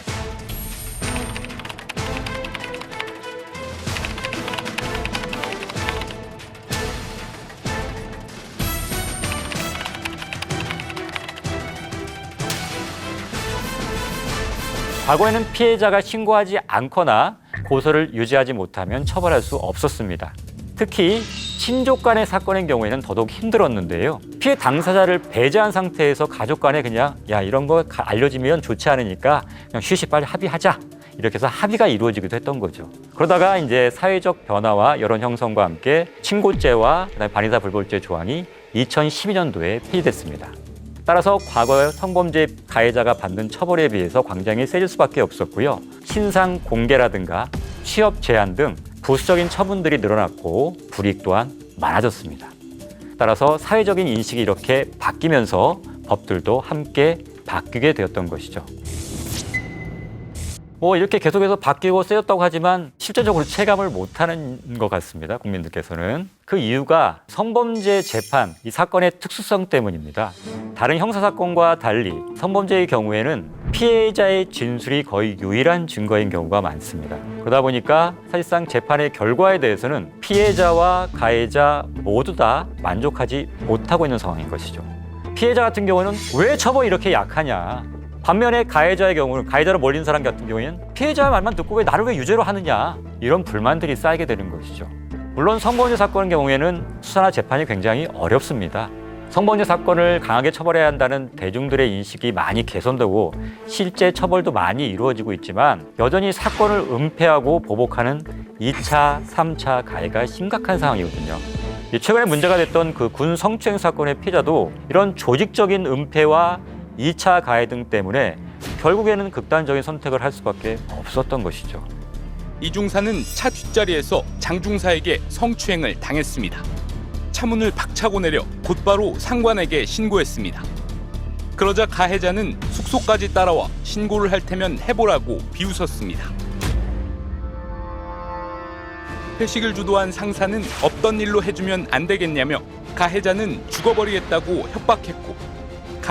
과거에는 피해자가 신고하지 않거나 고소를 유지하지 못하면 처벌할 수 없었습니다. 특히 친족 간의 사건의 경우에는 더더욱 힘들었는데요. 피해 당사자를 배제한 상태에서 가족 간에 그냥 야 이런 거 알려지면 좋지 않으니까 그냥 쉬쉬 빨리 합의하자, 이렇게 해서 합의가 이루어지기도 했던 거죠. 그러다가 이제 사회적 변화와 여론 형성과 함께 친고죄와 그다음에 반의사 불벌죄 조항이 2012년도에 폐지됐습니다. 따라서 과거 성범죄 가해자가 받는 처벌에 비해서 굉장히 세질 수밖에 없었고요. 신상 공개라든가 취업 제한 등 부수적인 처분들이 늘어났고 불이익 또한 많아졌습니다. 따라서 사회적인 인식이 이렇게 바뀌면서 법들도 함께 바뀌게 되었던 것이죠. 이렇게 계속해서 바뀌고 세졌다고 하지만 실제적으로 체감을 못하는 것 같습니다. 국민들께서는. 그 이유가 성범죄 재판, 이 사건의 특수성 때문입니다. 다른 형사사건과 달리 성범죄의 경우에는 피해자의 진술이 거의 유일한 증거인 경우가 많습니다. 그러다 보니까 사실상 재판의 결과에 대해서는 피해자와 가해자 모두 다 만족하지 못하고 있는 상황인 것이죠. 피해자 같은 경우는 왜 처벌이 이렇게 약하냐, 반면에 가해자의 경우는, 가해자로 몰린 사람 같은 경우에는 피해자 말만 듣고 왜 나를 왜 유죄로 하느냐, 이런 불만들이 쌓이게 되는 것이죠. 물론 성범죄 사건의 경우에는 수사나 재판이 굉장히 어렵습니다. 성범죄 사건을 강하게 처벌해야 한다는 대중들의 인식이 많이 개선되고 실제 처벌도 많이 이루어지고 있지만 여전히 사건을 은폐하고 보복하는 2차, 3차 가해가 심각한 상황이거든요. 최근에 문제가 됐던 그 군 성추행 사건의 피해자도 이런 조직적인 은폐와 2차 가해 등 때문에 결국에는 극단적인 선택을 할 수밖에 없었던 것이죠. 이중사는 차 뒷자리에서 장중사에게 성추행을 당했습니다. 차문을 박차고 내려 곧바로 상관에게 신고했습니다. 그러자 가해자는 숙소까지 따라와 신고를 할 테면 해보라고 비웃었습니다. 회식을 주도한 상사는 없던 일로 해주면 안 되겠냐며 가해자는 죽어버리겠다고 협박했고,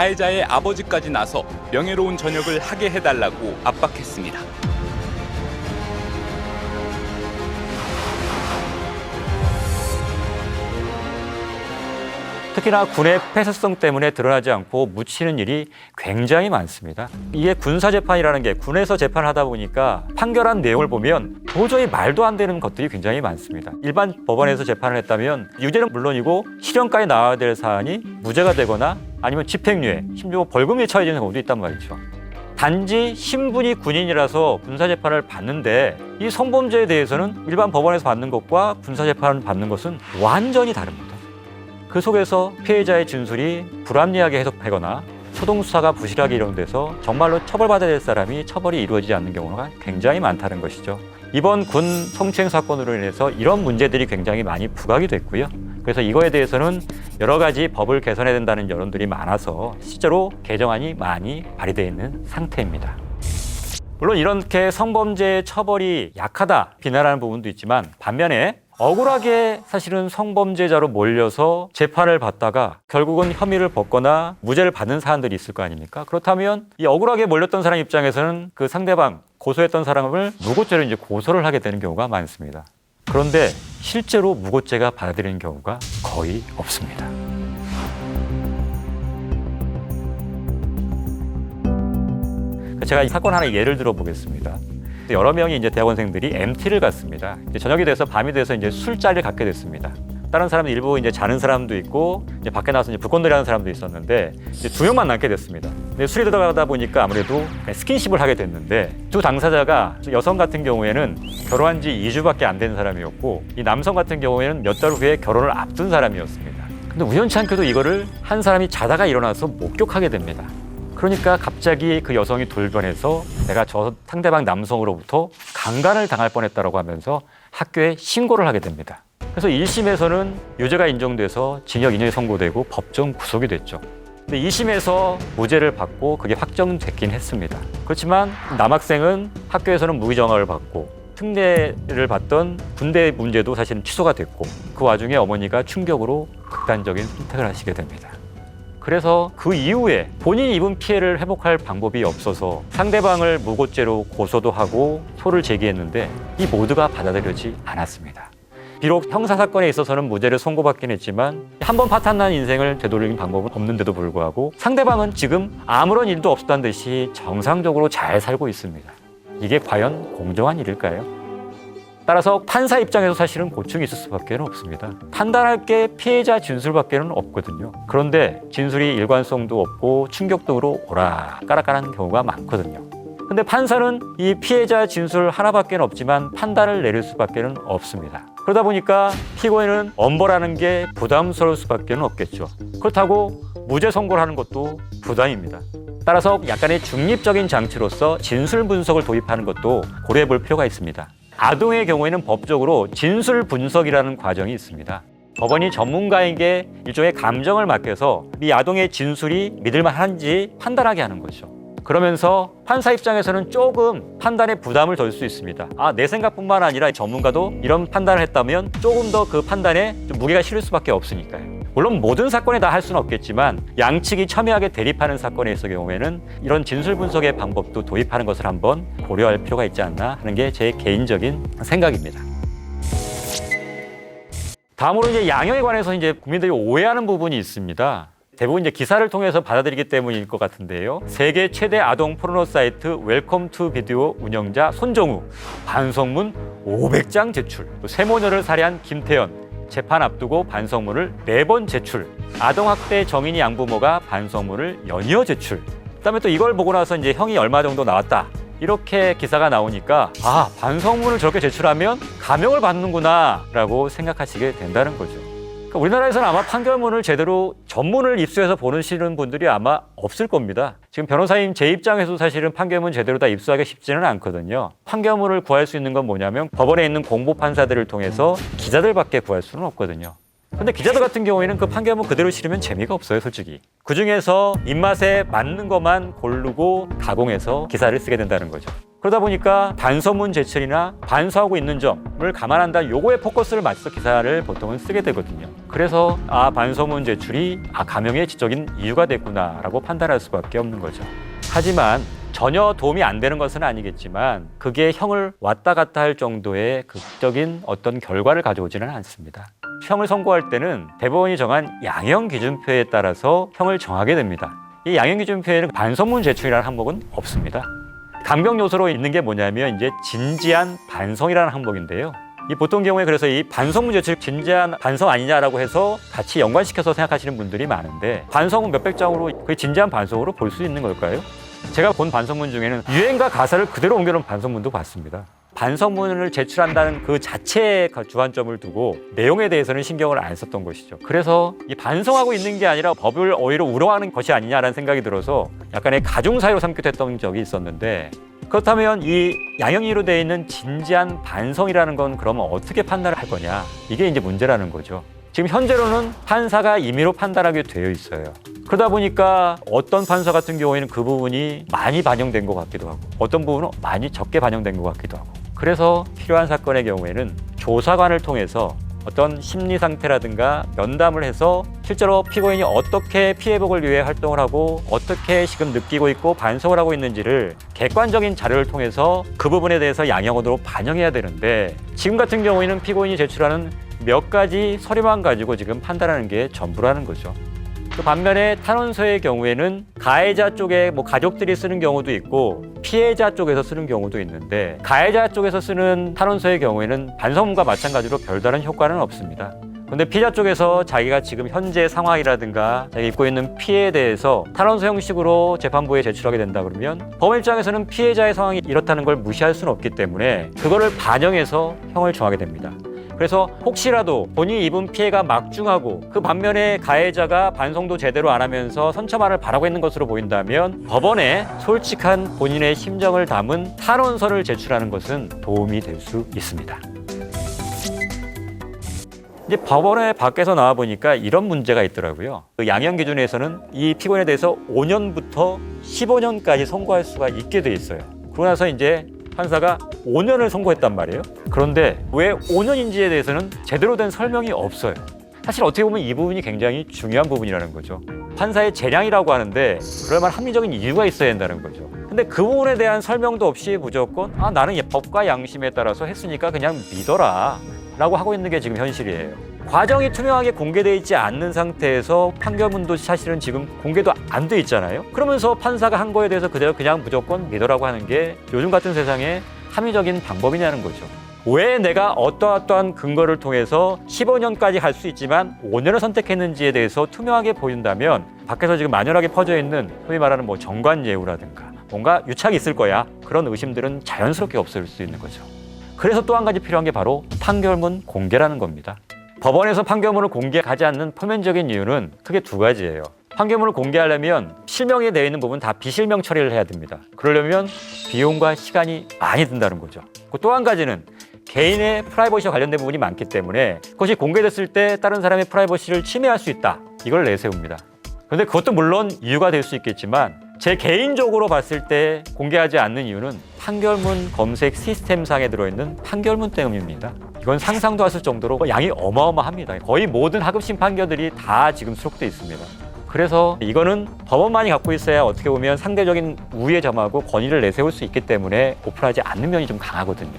가해자의 아버지까지 나서 명예로운 전역을 하게 해달라고 압박했습니다. 특히나 군의 폐쇄성 때문에 드러나지 않고 묻히는 일이 굉장히 많습니다. 이게 군사재판이라는 게 군에서 재판을 하다 보니까 판결한 내용을 보면 도저히 말도 안 되는 것들이 굉장히 많습니다. 일반 법원에서 재판을 했다면 유죄는 물론이고 실형까지 나와야 될 사안이 무죄가 되거나 아니면 집행유예, 심지어 벌금에 처해지는 경우도 있단 말이죠. 단지 신분이 군인이라서 군사재판을 받는데 이 성범죄에 대해서는 일반 법원에서 받는 것과 군사재판을 받는 것은 완전히 다릅니다. 그 속에서 피해자의 진술이 불합리하게 해석되거나 초동수사가 부실하게 이용돼서 정말로 처벌받아야 될 사람이 처벌이 이루어지지 않는 경우가 굉장히 많다는 것이죠. 이번 군 성추행 사건으로 인해서 이런 문제들이 굉장히 많이 부각이 됐고요. 그래서 이거에 대해서는 여러 가지 법을 개선해야 된다는 여론들이 많아서 실제로 개정안이 많이 발의되어 있는 상태입니다. 물론 이렇게 성범죄의 처벌이 약하다 비난하는 부분도 있지만 반면에 억울하게 사실은 성범죄자로 몰려서 재판을 받다가 결국은 혐의를 벗거나 무죄를 받는 사람들이 있을 거 아닙니까? 그렇다면 이 억울하게 몰렸던 사람 입장에서는 그 상대방 고소했던 사람을 무고죄로 이제 고소를 하게 되는 경우가 많습니다. 그런데 실제로 무고죄가 받아들이는 경우가 거의 없습니다. 제가 이 사건 하나 예를 들어 보겠습니다. 여러 명이 이제 대학원생들이 MT를 갔습니다. 이제 저녁이 돼서 밤이 돼서 이제 술자리를 갖게 됐습니다. 다른 사람들 일부 이제 자는 사람도 있고 이제 밖에 나와서 이제 불꽃놀이 하는 사람도 있었는데 이제 두 명만 남게 됐습니다. 근데 술이 들어가다 보니까 아무래도 스킨십을 하게 됐는데 두 당사자가 여성 같은 경우에는 결혼한 지 2주밖에 안 된 사람이었고 이 남성 같은 경우에는 몇 달 후에 결혼을 앞둔 사람이었습니다. 근데 우연치 않게도 이거를 한 사람이 자다가 일어나서 목격하게 됩니다. 그러니까 갑자기 그 여성이 돌변해서 내가 저 상대방 남성으로부터 강간을 당할 뻔했다고 하면서 학교에 신고를 하게 됩니다. 그래서 1심에서는 유죄가 인정돼서 징역 2년이 선고되고 법정 구속이 됐죠. 근데 2심에서 무죄를 받고 그게 확정됐긴 했습니다. 그렇지만 남학생은 학교에서는 무기정학을 받고 특례를 받던 군대 문제도 사실은 취소가 됐고 그 와중에 어머니가 충격으로 극단적인 선택을 하시게 됩니다. 그래서 그 이후에 본인이 입은 피해를 회복할 방법이 없어서 상대방을 무고죄로 고소도 하고 소를 제기했는데 이 모두가 받아들여지지 않았습니다. 비록 형사사건에 있어서는 무죄를 선고받긴 했지만 한 번 파탄난 인생을 되돌리는 방법은 없는데도 불구하고 상대방은 지금 아무런 일도 없었다는 듯이 정상적으로 잘 살고 있습니다. 이게 과연 공정한 일일까요? 따라서 판사 입장에서 사실은 고충이 있을 수밖에 없습니다. 판단할 게 피해자 진술밖에 없거든요. 그런데 진술이 일관성도 없고 충격적으로 오락가락하는 경우가 많거든요. 근데 판사는 이 피해자 진술 하나밖에 없지만 판단을 내릴 수밖에 없습니다. 그러다 보니까 피고인은 엄벌하는 게 부담스러울 수밖에 없겠죠. 그렇다고 무죄 선고를 하는 것도 부담입니다. 따라서 약간의 중립적인 장치로서 진술 분석을 도입하는 것도 고려해 볼 필요가 있습니다. 아동의 경우에는 법적으로 진술 분석이라는 과정이 있습니다. 법원이 전문가에게 일종의 감정을 맡겨서 이 아동의 진술이 믿을만한지 판단하게 하는 거죠. 그러면서 판사 입장에서는 조금 판단에 부담을 덜 수 있습니다. 내 생각뿐만 아니라 전문가도 이런 판단을 했다면 조금 더 그 판단에 좀 무게가 실릴 수밖에 없으니까요. 물론 모든 사건에 다 할 수는 없겠지만 양측이 첨예하게 대립하는 사건에 있을 경우에는 이런 진술 분석의 방법도 도입하는 것을 한번 고려할 필요가 있지 않나 하는 게 제 개인적인 생각입니다. 다음으로 이제 양형에 관해서 이제 국민들이 오해하는 부분이 있습니다. 대부분 이제 기사를 통해서 받아들이기 때문일 것 같은데요. 세계 최대 아동 포르노 사이트 웰컴 투 비디오 운영자 손정우, 반성문 500장 제출. 또 세모녀를 살해한 김태현, 재판 앞두고 반성문을 4번 제출. 아동학대 정인이 양부모가 반성문을 연이어 제출. 그다음에 또 이걸 보고 나서 이제 형이 얼마 정도 나왔다. 이렇게 기사가 나오니까 반성문을 저렇게 제출하면 감형을 받는구나 라고 생각하시게 된다는 거죠. 그러니까 우리나라에서는 아마 판결문을 제대로 전문을 입수해서 보시는 분들이 아마 없을 겁니다. 지금 변호사님 제 입장에서도 사실은 판결문 제대로 다 입수하기 쉽지는 않거든요. 판결문을 구할 수 있는 건 뭐냐면 법원에 있는 공보 판사들을 통해서 기자들밖에 구할 수는 없거든요. 근데 기자들 같은 경우에는 그 판결문 그대로 실으면 재미가 없어요, 솔직히. 그중에서 입맛에 맞는 것만 고르고 가공해서 기사를 쓰게 된다는 거죠. 그러다 보니까 반성문 제출이나 반수하고 있는 점을 감안한다 요거에 포커스를 맞춰서 기사를 보통은 쓰게 되거든요. 그래서 반소문 제출이 감형의 지적인 이유가 됐구나라고 판단할 수밖에 없는 거죠. 하지만 전혀 도움이 안 되는 것은 아니겠지만 그게 형을 왔다 갔다 할 정도의 극적인 어떤 결과를 가져오지는 않습니다. 형을 선고할 때는 대법원이 정한 양형 기준표에 따라서 형을 정하게 됩니다. 이 양형 기준표에는 반소문 제출이라는 항목은 없습니다. 감경 요소로 있는 게 뭐냐면 이제 진지한 반성이라는 항목인데요. 이 보통 경우에 그래서 이 반성문 제출 진지한 반성 아니냐라고 해서 같이 연관시켜서 생각하시는 분들이 많은데 반성은 몇백 장으로 그 진지한 반성으로 볼 수 있는 걸까요? 제가 본 반성문 중에는 유행과 가사를 그대로 옮겨놓은 반성문도 봤습니다. 반성문을 제출한다는 그 자체의 주안점을 두고 내용에 대해서는 신경을 안 썼던 것이죠. 그래서 이 반성하고 있는 게 아니라 법을 오히려 우롱하는 것이 아니냐라는 생각이 들어서 약간의 가중사유로 삼기도 했던 적이 있었는데 그렇다면 이 양형이로 되어 있는 진지한 반성이라는 건 그러면 어떻게 판단을 할 거냐? 이게 이제 문제라는 거죠. 지금 현재로는 판사가 임의로 판단하게 되어 있어요. 그러다 보니까 어떤 판사 같은 경우에는 그 부분이 많이 반영된 것 같기도 하고 어떤 부분은 많이 적게 반영된 것 같기도 하고 그래서 필요한 사건의 경우에는 조사관을 통해서 어떤 심리 상태라든가 면담을 해서 실제로 피고인이 어떻게 피해복을 위해 활동을 하고 어떻게 지금 느끼고 있고 반성을 하고 있는지를 객관적인 자료를 통해서 그 부분에 대해서 양형으로 반영해야 되는데 지금 같은 경우에는 피고인이 제출하는 몇 가지 서류만 가지고 지금 판단하는 게 전부라는 거죠. 그 반면에 탄원서의 경우에는 가해자 쪽에 가족들이 쓰는 경우도 있고 피해자 쪽에서 쓰는 경우도 있는데 가해자 쪽에서 쓰는 탄원서의 경우에는 반성문과 마찬가지로 별다른 효과는 없습니다. 그런데 피해자 쪽에서 자기가 지금 현재 상황이라든가 자기가 입고 있는 피해에 대해서 탄원서 형식으로 재판부에 제출하게 된다 그러면 법원 입장에서는 피해자의 상황이 이렇다는 걸 무시할 수는 없기 때문에 그거를 반영해서 형을 정하게 됩니다. 그래서 혹시라도 본인이 입은 피해가 막중하고 그 반면에 가해자가 반성도 제대로 안 하면서 선처말을 바라고 있는 것으로 보인다면 법원에 솔직한 본인의 심정을 담은 탄원서를 제출하는 것은 도움이 될 수 있습니다. 이제 법원에 밖에서 나와 보니까 이런 문제가 있더라고요. 그 양형 기준에서는 이 피고인에 대해서 5년부터 15년까지 선고할 수가 있게 돼 있어요. 그러고 나서 이제 판사가 5년을 선고했단 말이에요. 그런데 왜 5년인지에 대해서는 제대로 된 설명이 없어요. 사실 어떻게 보면 이 부분이 굉장히 중요한 부분이라는 거죠. 판사의 재량이라고 하는데 그럴만 합리적인 이유가 있어야 된다는 거죠. 근데 그 부분에 대한 설명도 없이 무조건 나는 법과 양심에 따라서 했으니까 그냥 믿어라 라고 하고 있는 게 지금 현실이에요. 과정이 투명하게 공개되어 있지 않는 상태에서 판결문도 사실은 지금 공개도 안 돼 있잖아요. 그러면서 판사가 한 거에 대해서 그대로 그냥 무조건 믿으라고 하는 게 요즘 같은 세상에 합리적인 방법이냐는 거죠. 왜 내가 어떠한 근거를 통해서 15년까지 갈 수 있지만 5년을 선택했는지에 대해서 투명하게 보인다면 밖에서 지금 만연하게 퍼져 있는 소위 말하는 정관예우라든가 뭔가 유착이 있을 거야. 그런 의심들은 자연스럽게 없을 수 있는 거죠. 그래서 또 한 가지 필요한 게 바로 판결문 공개라는 겁니다. 법원에서 판결문을 공개하지 않는 표면적인 이유는 크게 두 가지예요. 판결문을 공개하려면 실명에 되어 있는 부분 다 비실명 처리를 해야 됩니다. 그러려면 비용과 시간이 많이 든다는 거죠. 또 한 가지는 개인의 프라이버시와 관련된 부분이 많기 때문에 그것이 공개됐을 때 다른 사람의 프라이버시를 침해할 수 있다. 이걸 내세웁니다. 그런데 그것도 물론 이유가 될 수 있겠지만 제 개인적으로 봤을 때 공개하지 않는 이유는 판결문 검색 시스템상에 들어있는 판결문 때문입니다. 이건 상상도 하실 정도로 양이 어마어마합니다. 거의 모든 하급심 판결들이 다 지금 수록돼 있습니다. 그래서 이거는 법원만이 갖고 있어야 어떻게 보면 상대적인 우위에 점하고 권위를 내세울 수 있기 때문에 오픈하지 않는 면이 좀 강하거든요.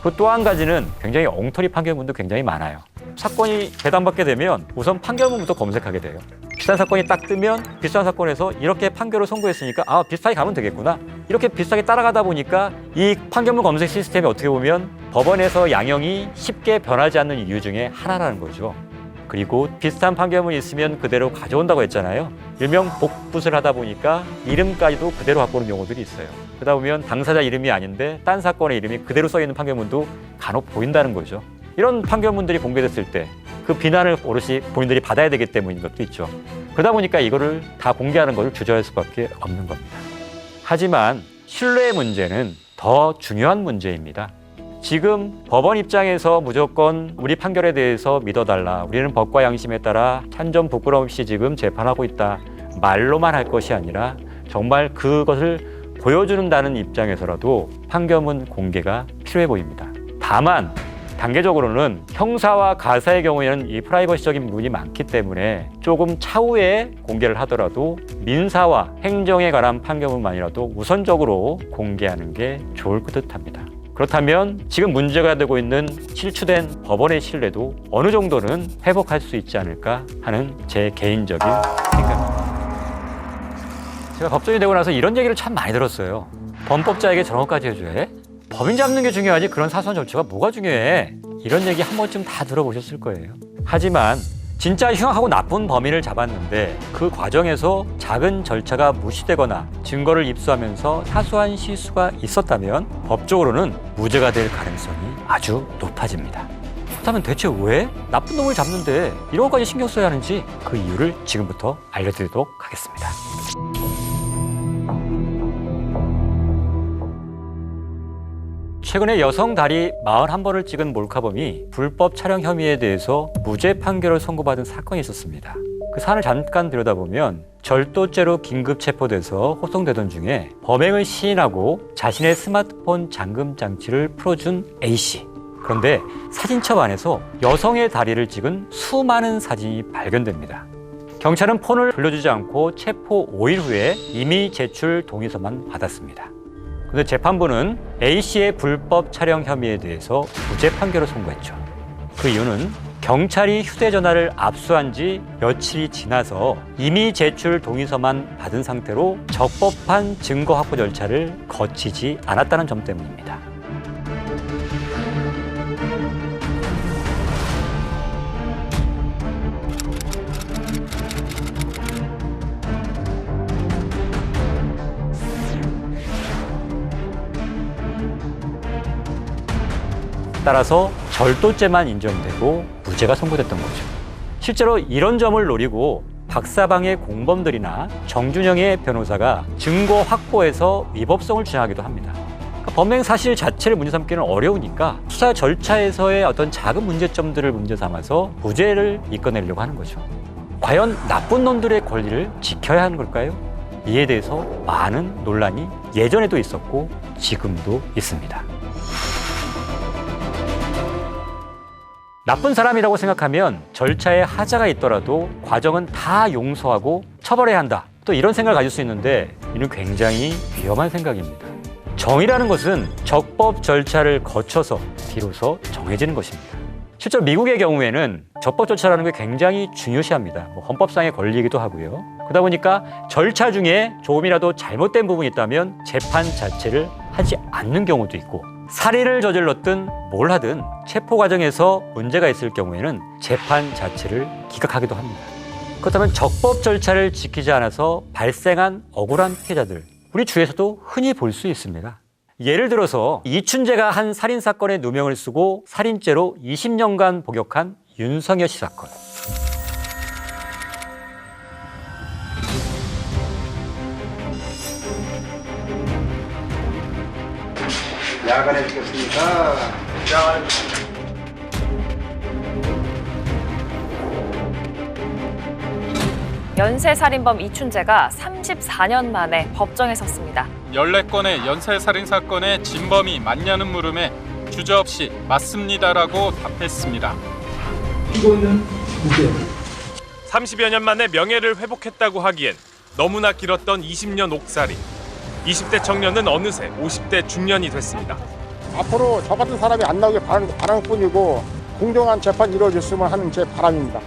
그리고 또 한 가지는 굉장히 엉터리 판결문도 굉장히 많아요. 사건이 배당받게 되면 우선 판결문부터 검색하게 돼요. 비슷한 사건이 딱 뜨면 비슷한 사건에서 이렇게 판결을 선고했으니까 비슷하게 가면 되겠구나. 이렇게 비슷하게 따라가다 보니까 이 판결문 검색 시스템이 어떻게 보면 법원에서 양형이 쉽게 변하지 않는 이유 중에 하나라는 거죠. 그리고 비슷한 판결문이 있으면 그대로 가져온다고 했잖아요. 일명 복붙을 하다 보니까 이름까지도 그대로 갖고 오는 경우들이 있어요. 그러다 보면 당사자 이름이 아닌데 딴 사건의 이름이 그대로 써 있는 판결문도 간혹 보인다는 거죠. 이런 판결문들이 공개됐을 때 그 비난을 오롯이 본인들이 받아야 되기 때문인 것도 있죠. 그러다 보니까 이거를 다 공개하는 것을 주저할 수밖에 없는 겁니다. 하지만 신뢰의 문제는 더 중요한 문제입니다. 지금 법원 입장에서 무조건 우리 판결에 대해서 믿어달라. 우리는 법과 양심에 따라 찬점 부끄럼 없이 지금 재판하고 있다. 말로만 할 것이 아니라 정말 그것을 보여주는다는 입장에서라도 판결문 공개가 필요해 보입니다. 다만 단계적으로는 형사와 가사의 경우에는 이 프라이버시적인 부분이 많기 때문에 조금 차후에 공개를 하더라도 민사와 행정에 관한 판결문만이라도 우선적으로 공개하는 게 좋을 듯합니다. 그렇다면 지금 문제가 되고 있는 실추된 법원의 신뢰도 어느 정도는 회복할 수 있지 않을까 하는 제 개인적인 생각입니다. 제가 법정이 되고 나서 이런 얘기를 참 많이 들었어요. 범법자에게 저런 것까지 해줘야 해? 법인 잡는 게 중요하지 그런 사소한 절차가 뭐가 중요해? 이런 얘기 한 번쯤 다 들어보셨을 거예요. 하지만 진짜 흉악하고 나쁜 범인을 잡았는데 그 과정에서 작은 절차가 무시되거나 증거를 입수하면서 사소한 실수가 있었다면 법적으로는 무죄가 될 가능성이 아주 높아집니다. 그렇다면 대체 왜 나쁜 놈을 잡는데 이런 것까지 신경 써야 하는지 그 이유를 지금부터 알려드리도록 하겠습니다. 최근에 여성 다리 41번을 찍은 몰카범이 불법 촬영 혐의에 대해서 무죄 판결을 선고받은 사건이 있었습니다. 그 사안을 잠깐 들여다보면 절도죄로 긴급 체포돼서 호송되던 중에 범행을 시인하고 자신의 스마트폰 잠금 장치를 풀어준 A씨. 그런데 사진첩 안에서 여성의 다리를 찍은 수많은 사진이 발견됩니다. 경찰은 폰을 돌려주지 않고 체포 5일 후에 임의 제출 동의서만 받았습니다. 그런데 재판부는 A씨의 불법 촬영 혐의에 대해서 무죄 판결을 선고했죠. 그 이유는 경찰이 휴대전화를 압수한 지 며칠이 지나서 임의 제출 동의서만 받은 상태로 적법한 증거 확보 절차를 거치지 않았다는 점 때문입니다. 따라서 절도죄만 인정되고 무죄가 선고됐던 거죠. 실제로 이런 점을 노리고 박사방의 공범들이나 정준영의 변호사가 증거 확보에서 위법성을 주장하기도 합니다. 그러니까 범행 사실 자체를 문제 삼기는 어려우니까 수사 절차에서의 어떤 작은 문제점들을 문제 삼아서 무죄를 이끌어내려고 하는 거죠. 과연 나쁜 놈들의 권리를 지켜야 하는 걸까요? 이에 대해서 많은 논란이 예전에도 있었고 지금도 있습니다. 나쁜 사람이라고 생각하면 절차에 하자가 있더라도 과정은 다 용서하고 처벌해야 한다. 또 이런 생각을 가질 수 있는데 이는 굉장히 위험한 생각입니다. 정의라는 것은 적법 절차를 거쳐서 비로소 정해지는 것입니다. 실제로 미국의 경우에는 적법 절차라는 게 굉장히 중요시합니다. 헌법상의 권리이기도 하고요. 그러다 보니까 절차 중에 조금이라도 잘못된 부분이 있다면 재판 자체를 하지 않는 경우도 있고 살인을 저질렀든 뭘 하든 체포 과정에서 문제가 있을 경우에는 재판 자체를 기각하기도 합니다. 그렇다면 적법 절차를 지키지 않아서 발생한 억울한 피해자들, 우리 주위에서도 흔히 볼 수 있습니다. 예를 들어서 이춘재가 한 살인사건에 누명을 쓰고 살인죄로 20년간 복역한 윤성여 씨 사건. 야간에 죽겠습니까? 야간에 연쇄살인범 이춘재가 34년 만에 법정에 섰습니다. 14건의 연쇄살인 사건의 진범이 맞냐는 물음에 주저없이 맞습니다라고 답했습니다. 피고인은 무죄. 30여 년 만에 명예를 회복했다고 하기엔 너무나 길었던 20년 옥살이. 20대 청년은 어느새 50대 중년이 됐습니다. 앞으로 저 같은 사람이 안 나오길 바라는 뿐이고 공정한 재판이 이루어졌으면 하는 제 바람입니다.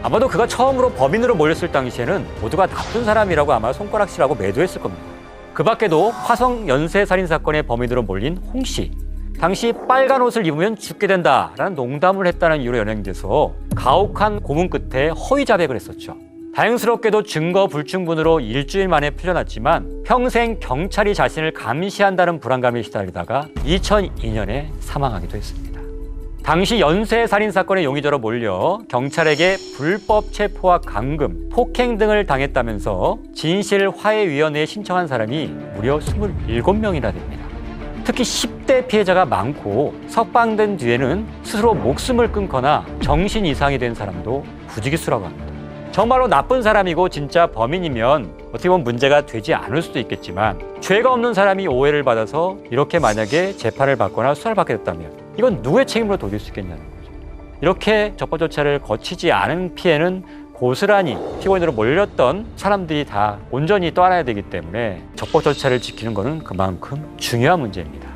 아마도 그가 처음으로 범인으로 몰렸을 당시에는 모두가 나쁜 사람이라고 아마 손가락질하고 매도했을 겁니다. 그 밖에도 화성 연쇄살인 사건의 범인으로 몰린 홍 씨. 당시 빨간 옷을 입으면 죽게 된다라는 농담을 했다는 이유로 연행돼서 가혹한 고문 끝에 허위 자백을 했었죠. 다행스럽게도 증거 불충분으로 일주일 만에 풀려났지만 평생 경찰이 자신을 감시한다는 불안감에 시달리다가 2002년에 사망하기도 했습니다. 당시 연쇄살인 사건의 용의자로 몰려 경찰에게 불법 체포와 감금, 폭행 등을 당했다면서 진실화해위원회에 신청한 사람이 무려 27명이나 됩니다. 특히 10대 피해자가 많고 석방된 뒤에는 스스로 목숨을 끊거나 정신 이상이 된 사람도 부지기수라고 합니다. 정말로 나쁜 사람이고 진짜 범인이면 어떻게 보면 문제가 되지 않을 수도 있겠지만 죄가 없는 사람이 오해를 받아서 이렇게 만약에 재판을 받거나 수사를 받게 됐다면 이건 누구의 책임으로 돌릴 수 있겠냐는 거죠. 이렇게 적법 절차를 거치지 않은 피해는 고스란히 피고인으로 몰렸던 사람들이 다 온전히 떠안아야 되기 때문에 적법 절차를 지키는 것은 그만큼 중요한 문제입니다.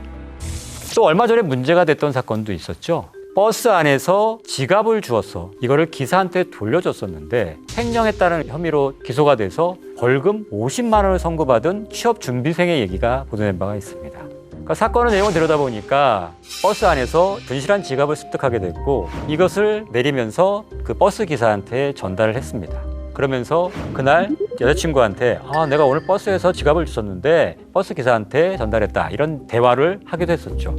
또 얼마 전에 문제가 됐던 사건도 있었죠. 버스 안에서 지갑을 주었어. 이거를 기사한테 돌려줬었는데 횡령했다는 혐의로 기소가 돼서 벌금 50만 원을 선고받은 취업 준비생의 얘기가 보도된 바가 있습니다. 그러니까 사건의 내용을 들여다보니까 버스 안에서 분실한 지갑을 습득하게 됐고 이것을 내리면서 그 버스 기사한테 전달을 했습니다. 그러면서 그날 여자친구한테 내가 오늘 버스에서 지갑을 주웠는데 버스 기사한테 전달했다. 이런 대화를 하기도 했었죠.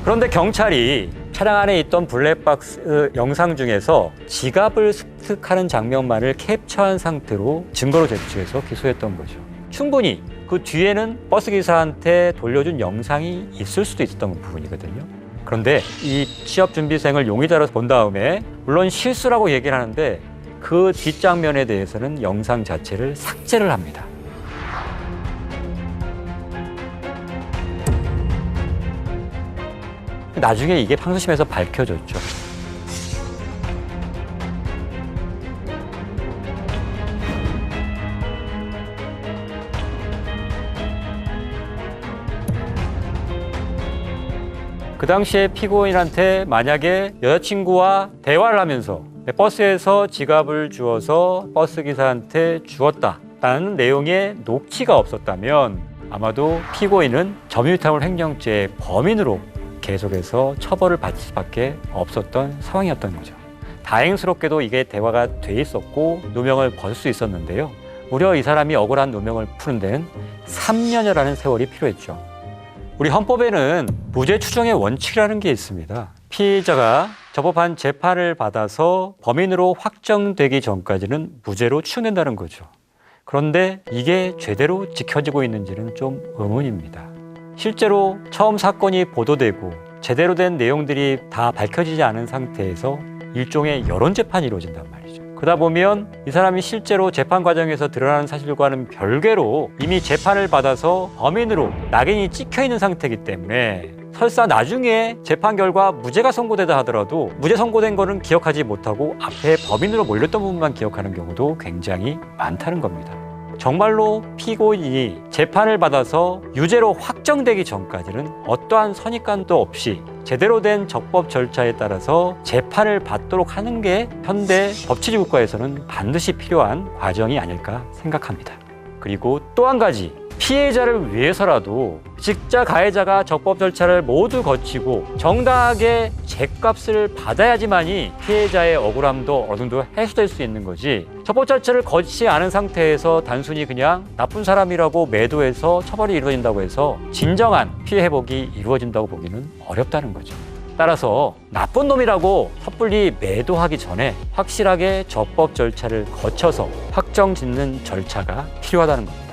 그런데 경찰이 차량 안에 있던 블랙박스 영상 중에서 지갑을 습득하는 장면만을 캡처한 상태로 증거로 제출해서 기소했던 거죠. 충분히 그 뒤에는 버스 기사한테 돌려준 영상이 있을 수도 있었던 부분이거든요. 그런데 이 취업준비생을 용의자로 본 다음에 물론 실수라고 얘기를 하는데 그 뒷장면에 대해서는 영상 자체를 삭제를 합니다. 나중에 이게 항소심에서 밝혀졌죠. 그 당시에 피고인한테 만약에 여자친구와 대화를 하면서 버스에서 지갑을 주어서 버스 기사한테 주었다라는 내용의 녹취가 없었다면 아마도 피고인은 점유유탄물 횡령죄의 범인으로 계속해서 처벌을 받을 수밖에 없었던 상황이었던 거죠. 다행스럽게도 이게 대화가 돼 있었고 누명을 벗을 수 있었는데요. 무려 이 사람이 억울한 누명을 푸는 데는 3년여라는 세월이 필요했죠. 우리 헌법에는 무죄 추정의 원칙이라는 게 있습니다. 피해자가 적법한 재판을 받아서 범인으로 확정되기 전까지는 무죄로 추정된다는 거죠. 그런데 이게 제대로 지켜지고 있는지는 좀 의문입니다. 실제로 처음 사건이 보도되고 제대로 된 내용들이 다 밝혀지지 않은 상태에서 일종의 여론재판이 이루어진단 말이죠. 그러다 보면 이 사람이 실제로 재판 과정에서 드러나는 사실과는 별개로 이미 재판을 받아서 범인으로 낙인이 찍혀 있는 상태이기 때문에 설사 나중에 재판 결과 무죄가 선고되다 하더라도 무죄 선고된 거는 기억하지 못하고 앞에 범인으로 몰렸던 부분만 기억하는 경우도 굉장히 많다는 겁니다. 정말로 피고인이 재판을 받아서 유죄로 확정되기 전까지는 어떠한 선입관도 없이 제대로 된 적법 절차에 따라서 재판을 받도록 하는 게 현대 법치주의 국가에서는 반드시 필요한 과정이 아닐까 생각합니다. 그리고 또 한 가지, 피해자를 위해서라도 직자 가해자가 적법 절차를 모두 거치고 정당하게 죗값을 받아야지만이 피해자의 억울함도 어느 정도 해소될 수 있는 거지, 적법 절차를 거치지 않은 상태에서 단순히 그냥 나쁜 사람이라고 매도해서 처벌이 이루어진다고 해서 진정한 피해 회복이 이루어진다고 보기는 어렵다는 거죠. 따라서 나쁜 놈이라고 섣불리 매도하기 전에 확실하게 적법 절차를 거쳐서 확정 짓는 절차가 필요하다는 겁니다.